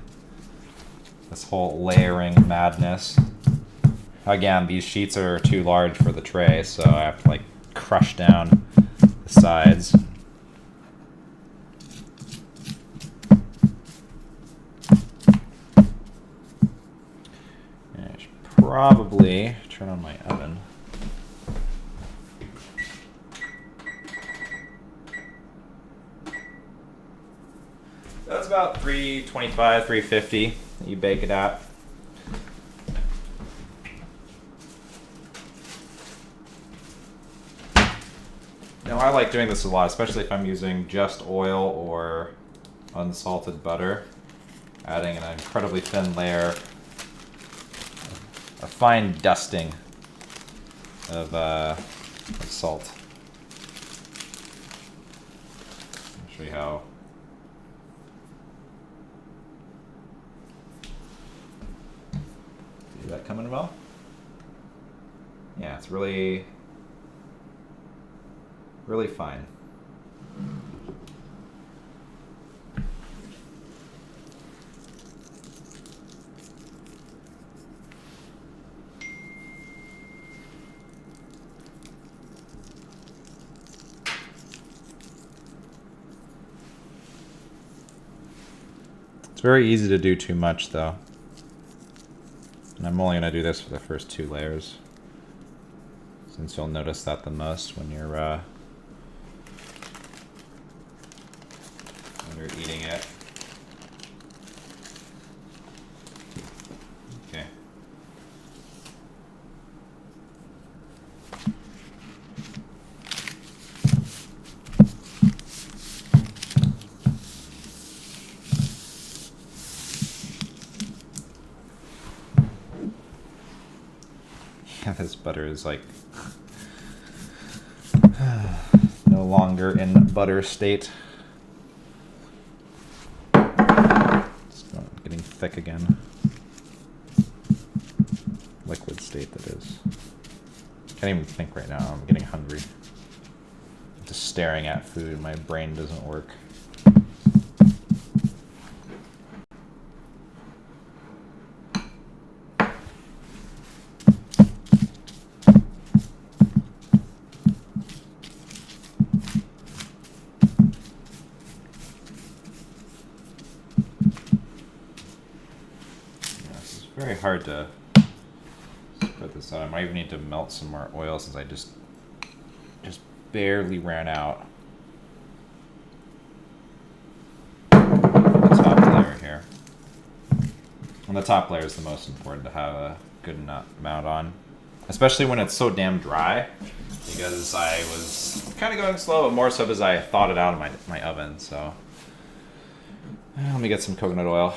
this whole layering madness. Again, these sheets are too large for the tray, so I have to like crush down the sides. And I should probably turn on my oven. That's about 325, 350 that you bake it at. Now I like doing this a lot, especially if I'm using just oil or unsalted butter. Adding an incredibly thin layer, a fine dusting of salt. I'll show you how. Is that coming well? Yeah, it's really fine. It's very easy to do too much though. And I'm only going to do this for the first two layers, since you'll notice that the most when you're eating it. Okay. Yeah, this butter is like no longer in butter state. It's getting thick again. Liquid state, that is. Can't even think right now. I'm getting hungry. Just staring at food, my brain doesn't work. Very hard to put this out. I might even need to melt some more oil since I just barely ran out. The top layer here. And the top layer is the most important to have a good amount on. Especially when it's so damn dry, because I was kind of going slow, but more so because I thawed it out of my oven. So let me get some coconut oil.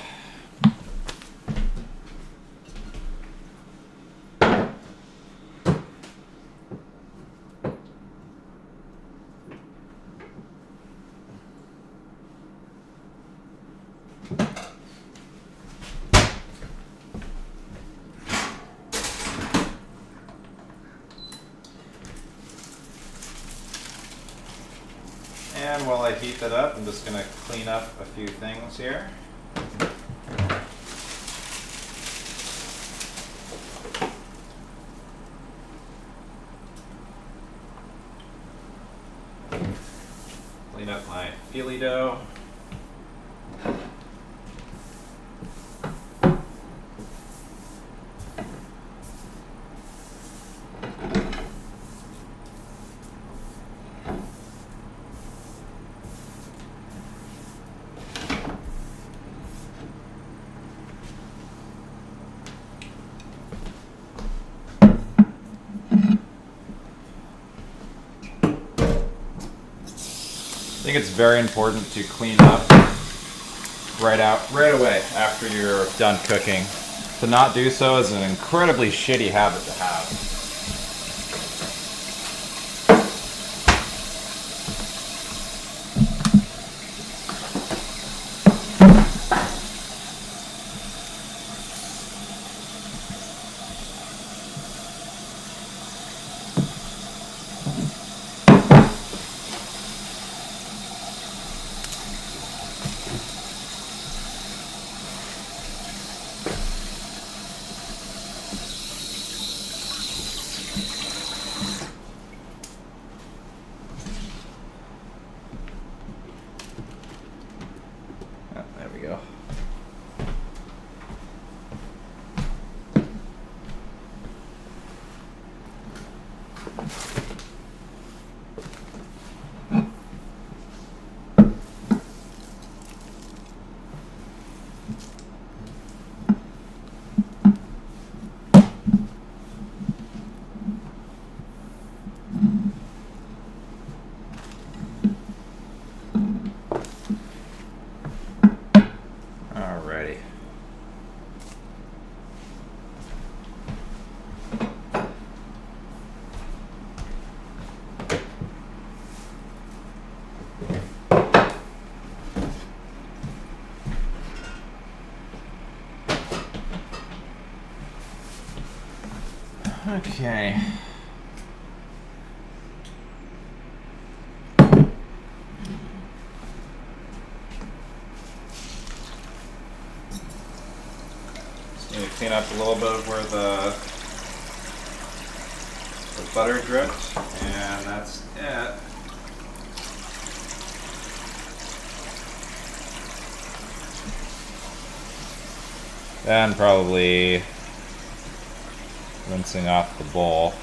And while I heat that up, I'm just going to clean up a few things here. Clean up my peely dough. think it's very important to clean up right away after you're done cooking. To not do so is an incredibly shitty habit to have. There we go. Alrighty. Okay. Just need to clean up a little bit of where the butter dripped, and that's it. Then probably rinsing off the bowl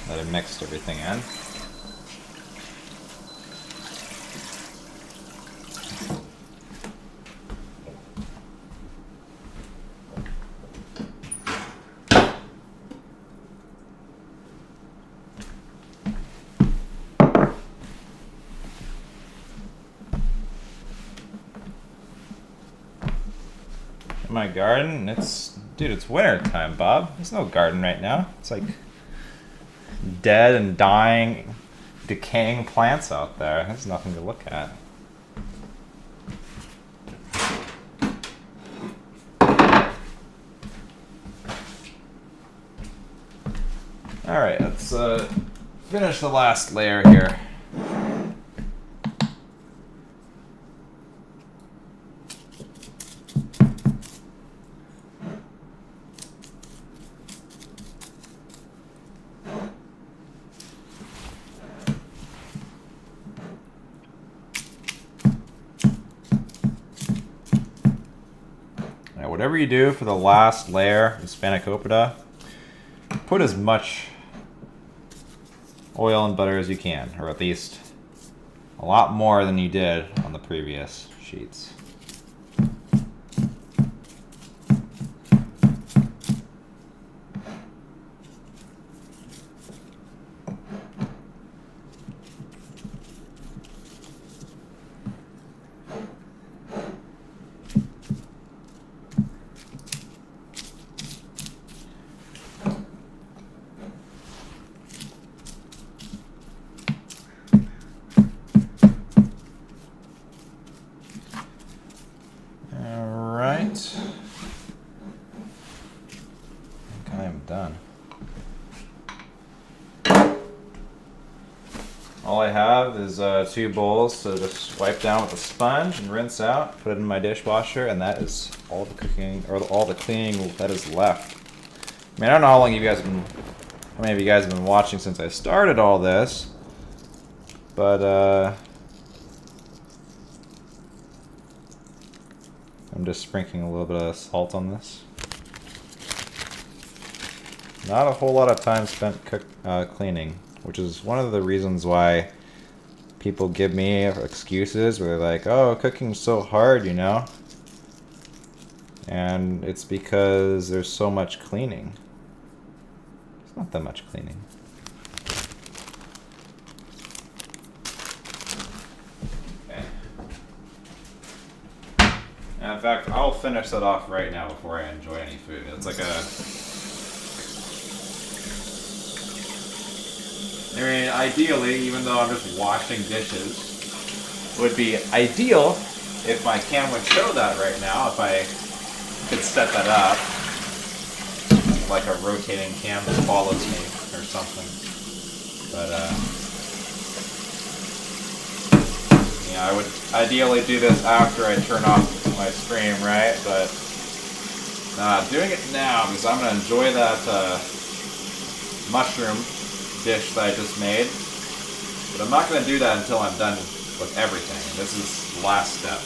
that I mixed everything in. My garden, dude, it's winter time, Bob. There's no garden right now. It's like dead and dying, decaying plants out there. There's nothing to look at. Alright, let's finish the last layer here. Whatever you do for the last layer of Spanakopita, put as much oil and butter as you can, or at least a lot more than you did on the previous sheets. Done. All I have is 2 bowls to just wipe down with a sponge and rinse out, put it in my dishwasher, and that is all the cooking, or all the cleaning that is left. I mean, I don't know how long how many of you guys have been watching since I started all this, but I'm just sprinkling a little bit of salt on this. Not a whole lot of time spent cleaning, which is one of the reasons why people give me excuses where they're like, oh, cooking's so hard, you know? And it's because there's so much cleaning. It's not that much cleaning. And in fact, I'll finish that off right now before I enjoy any food. It's like a... I mean, ideally, even though I'm just washing dishes, it would be ideal if my cam would show that right now, if I could set that up. Like a rotating cam that follows me or something. But, yeah, I would ideally do this after I turn off my stream, right? But doing it now because I'm going to enjoy that mushroom dish that I just made. But I'm not going to do that until I'm done with everything. This is the last step.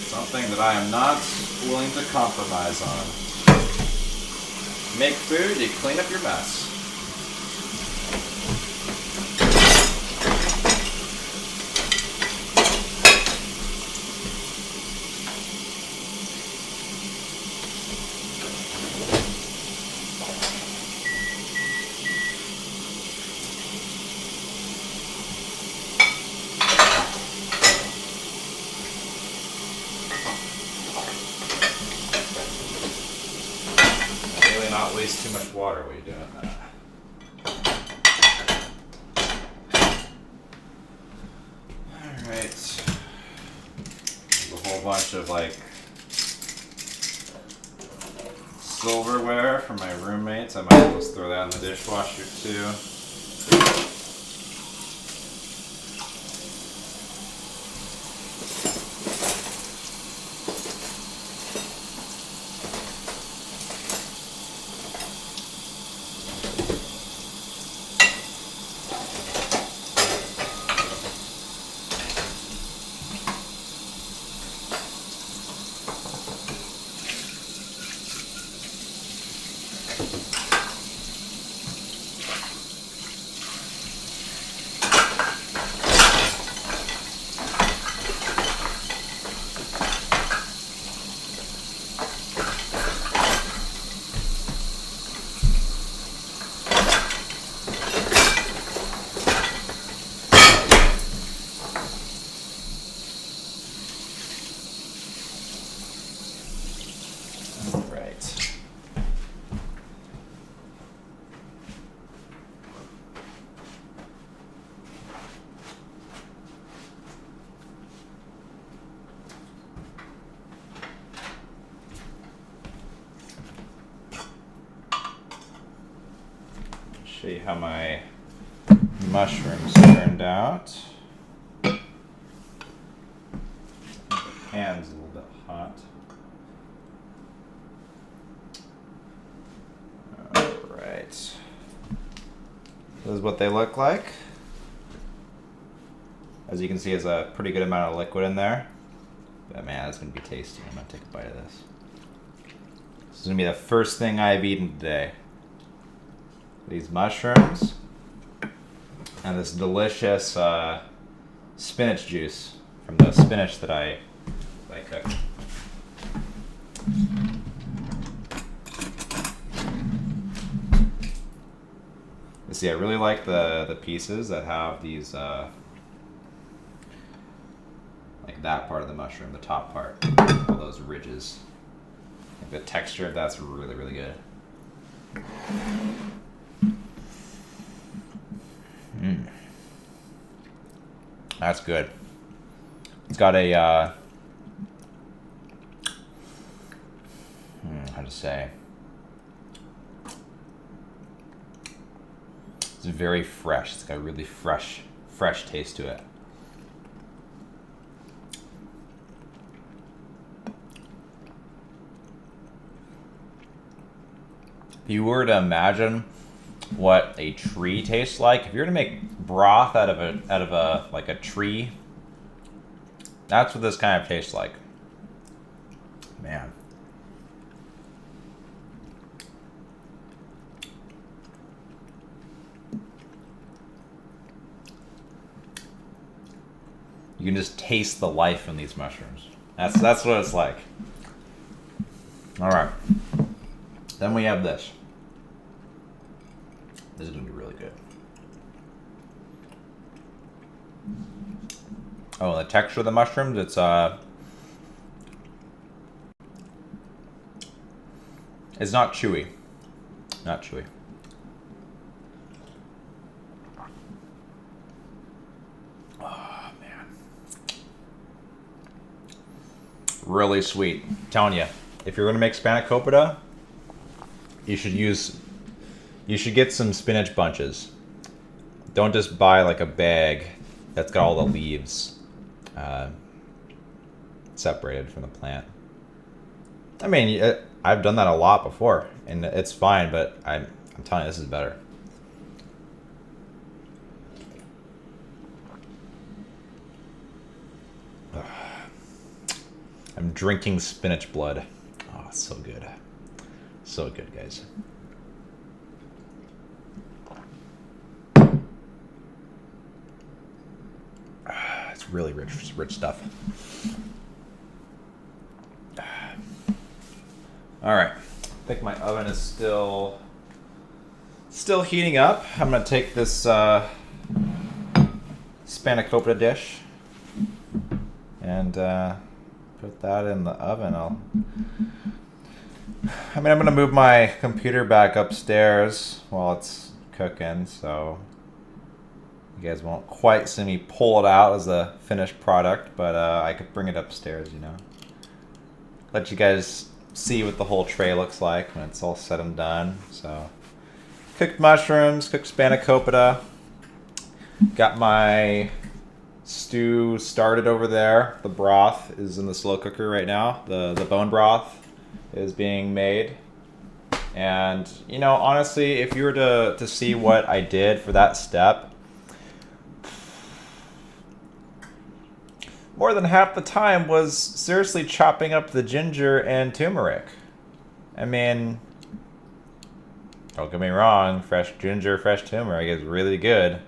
Something that I am not willing to compromise on. Make food, you clean up your mess. Not waste too much water while you're doing that. Alright. There's a whole bunch of like silverware from my roommates. I might as well just throw that in the dishwasher too. Show you how my mushrooms turned out. The pan's a little bit hot. Alright. This is what they look like. As you can see, there's a pretty good amount of liquid in there. But man, that's going to be tasty. I'm going to take a bite of this. This is going to be the first thing I've eaten today. These mushrooms and this delicious spinach juice from the spinach that I cooked. You see, I really like the pieces that have these like that part of the mushroom, the top part, all those ridges. Like the texture of that's really, really good. That's good. It's got a how to say? It's very fresh. It's got a really fresh taste to it. If you were to imagine what a tree tastes like, if you're to make broth out of a like a tree, that's what this kind of tastes like. Man. You can just taste the life in these mushrooms. That's what it's like. All right. Then we have this. This is gonna be really good. Oh, the texture of the mushrooms, it's not chewy. Not chewy. Oh, man. Really sweet. I'm telling you, if you're gonna make spanakopita, you should get some spinach bunches. Don't just buy like a bag that's got all the leaves separated from the plant. I mean, I've done that a lot before, and it's fine, but I'm telling you, this is better. I'm drinking spinach blood. Oh, it's so good. So good, guys. It's really rich stuff. All right, I think my oven is still heating up. I'm gonna take this spanakopita dish and put that in the oven. I'm gonna move my computer back upstairs while it's cooking, so you guys won't quite see me pull it out as a finished product, but I could bring it upstairs, you know. Let you guys see what the whole tray looks like when it's all said and done. So, cooked mushrooms, cooked spanakopita. Got my stew started over there. The broth is in the slow cooker right now. The bone broth is being made. And, you know, honestly, if you were to see what I did for that step, more than half the time was seriously chopping up the ginger and turmeric. I mean, don't get me wrong, fresh ginger, fresh turmeric is really good.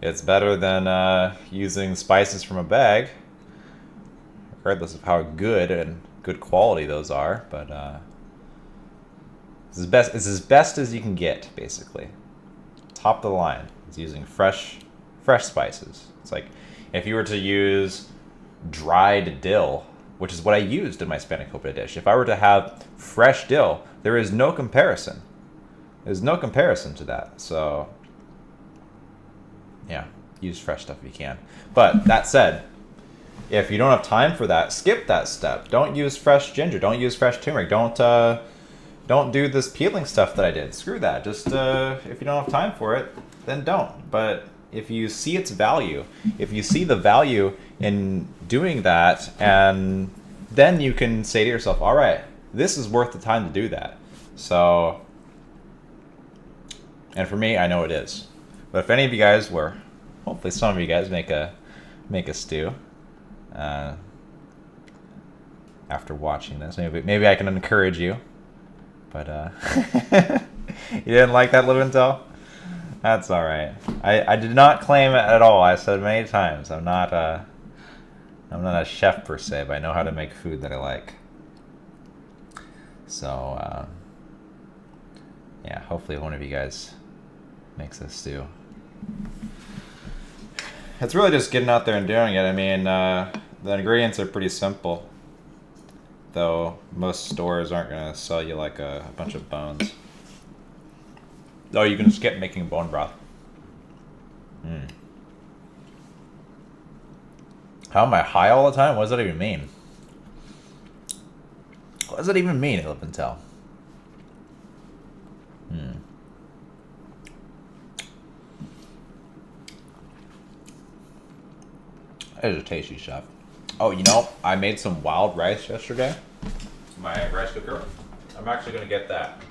It's better than using spices from a bag, regardless of how good and good quality those are. But it's as best as you can get, basically. Top of the line is using fresh spices. It's like if you were to use dried dill, which is what I used in my spanakopita dish. If I were to have fresh dill, there is no comparison. There's no comparison to that. So, yeah, use fresh stuff if you can. But that said, if you don't have time for that, skip that step. Don't use fresh ginger. Don't use fresh turmeric. Don't do this peeling stuff that I did. Screw that. Just if you don't have time for it, then don't. But if you see its value, if you see the value in doing that, and then you can say to yourself, all right, this is worth the time to do that. So, and for me, I know it is. But if any of you guys were, hopefully some of you guys make a stew after watching this, maybe I can encourage you. But you didn't like that, Live and Tell? That's all right. I did not claim it at all. I said many times I'm not a chef per se, but I know how to make food that I like. So yeah, hopefully one of you guys makes this stew. It's really just getting out there and doing it. I mean, the ingredients are pretty simple, though most stores aren't going to sell you like a bunch of bones. Oh, you can skip making bone broth. How am I high all the time? What does that even mean? What does that even mean, Live and Tell? That is a tasty stuff. Oh, you know, I made some wild rice yesterday. My rice cooker. I'm actually going to get that.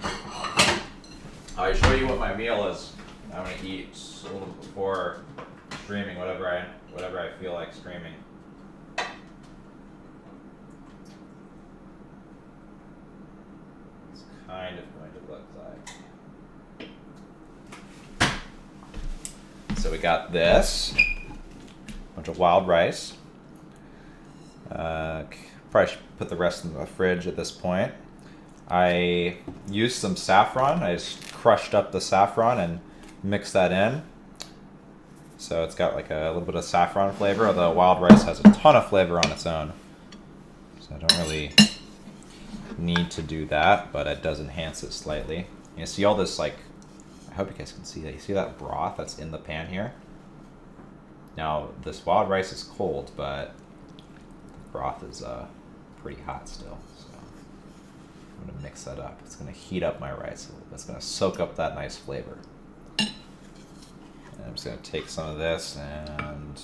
I'll show you what my meal is. I'm gonna eat a little before streaming, whatever I feel like streaming. It's kind of going to look like. So we got this, bunch of wild rice. Probably should put the rest in the fridge at this point. I used some saffron. I just crushed up the saffron and mix that in. So it's got like a little bit of saffron flavor, although wild rice has a ton of flavor on its own. So I don't really need to do that, but it does enhance it slightly. You see all this, like, I hope you guys can see that. You see that broth that's in the pan here? Now, this wild rice is cold, but the broth is pretty hot still. So I'm gonna mix that up. It's gonna heat up my rice a little bit. It's gonna soak up that nice flavor. And I'm just gonna take some of this and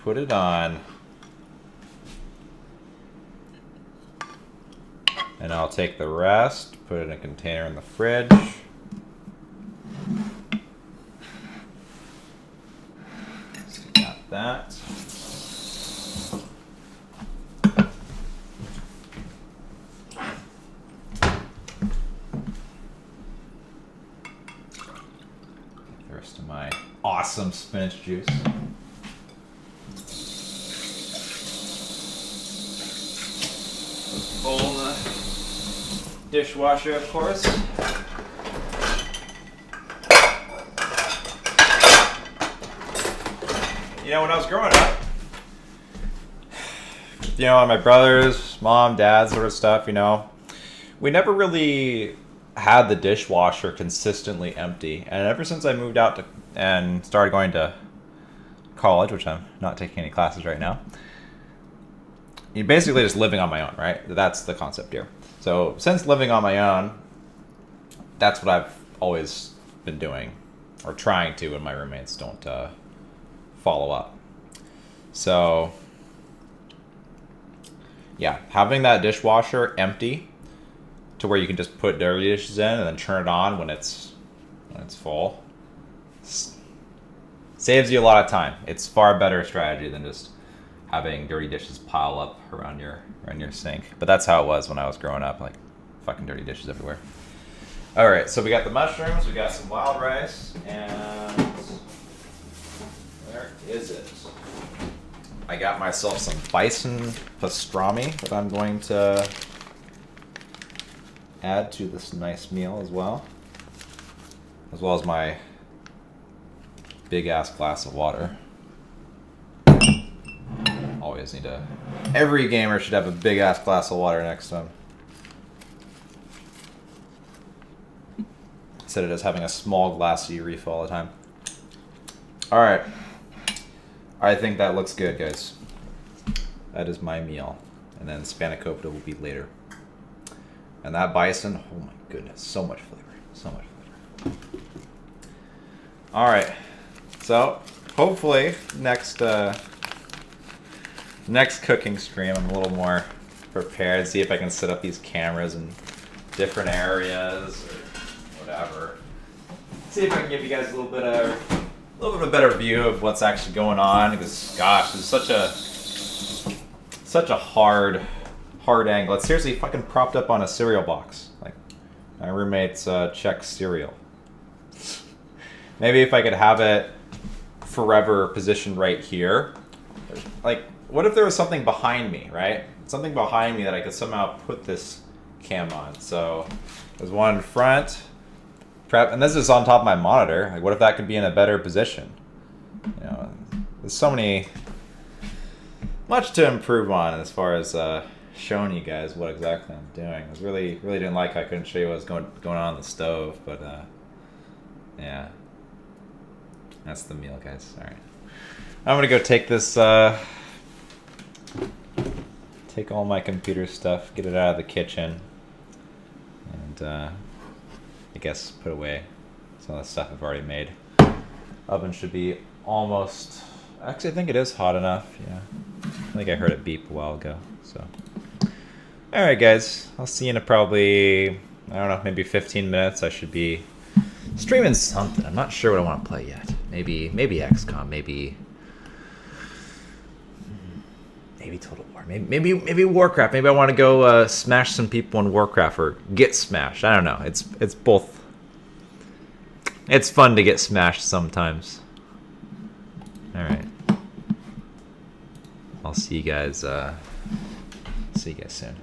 put it on. And I'll take the rest, put it in a container in the fridge. So got that. Get the rest of my awesome spinach juice. Bowl in the dishwasher, of course. You know, when I was growing up, you know, my brothers, mom, dad, sort of stuff, you know, we never really had the dishwasher consistently empty. And ever since I moved out and started going to college, which I'm not taking any classes right now, you're basically just living on my own, right? That's the concept here. So since living on my own, that's what I've always been doing, or trying to when my roommates don't follow up. So yeah, having that dishwasher empty to where you can just put dirty dishes in and then turn it on when it's full saves you a lot of time. It's far better strategy than just having dirty dishes pile up around your sink. But that's how it was when I was growing up, like fucking dirty dishes everywhere. All right, so we got the mushrooms, we got some wild rice, and where is it? I got myself some bison pastrami that I'm going to add to this nice meal as well as my big ass glass of water. Always need to. Every gamer should have a big ass glass of water next to him. Instead of just having a small glass that you refill all the time. Alright. I think that looks good, guys. That is my meal. And then Spanakopita will be later. And that bison, oh my goodness, so much flavor. So much flavor. Alright. So, hopefully, next cooking stream, I'm a little more prepared. See if I can set up these cameras in different areas or whatever. See if I can give you guys a little bit of a better view of what's actually going on. Because gosh, it's such a hard angle. It's seriously fucking propped up on a cereal box. Like my roommate's Czech cereal. Maybe if I could have it forever positioned right here. Like, what if there was something behind me, right? Something behind me that I could somehow put this cam on. So there's one in front, and this is on top of my monitor. Like, what if that could be in a better position? You know, there's so much to improve on as far as showing you guys what exactly I'm doing. I was really didn't like how I couldn't show you what was going on the stove, but yeah, that's the meal, guys. All right, I'm gonna go take this. Take all my computer stuff, get it out of the kitchen, and I guess put away some of the stuff I've already made. Oven should be almost, actually I think it is hot enough, yeah. I think I heard it beep a while ago, so. Alright guys, I'll see you in probably, I don't know, maybe 15 minutes. I should be streaming something. I'm not sure what I want to play yet. Maybe XCOM, maybe Total War, maybe Warcraft. Maybe I want to go smash some people in Warcraft or get smashed. I don't know. It's both. It's fun to get smashed sometimes. All right. I'll see you guys. See you guys soon.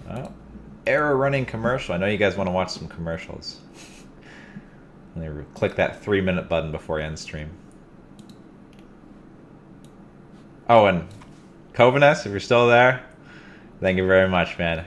Oh, error running commercial. I know you guys want to watch some commercials. Click that 3-minute button before you end stream. Oh, and Kovanes, if you're still there, thank you very much, man.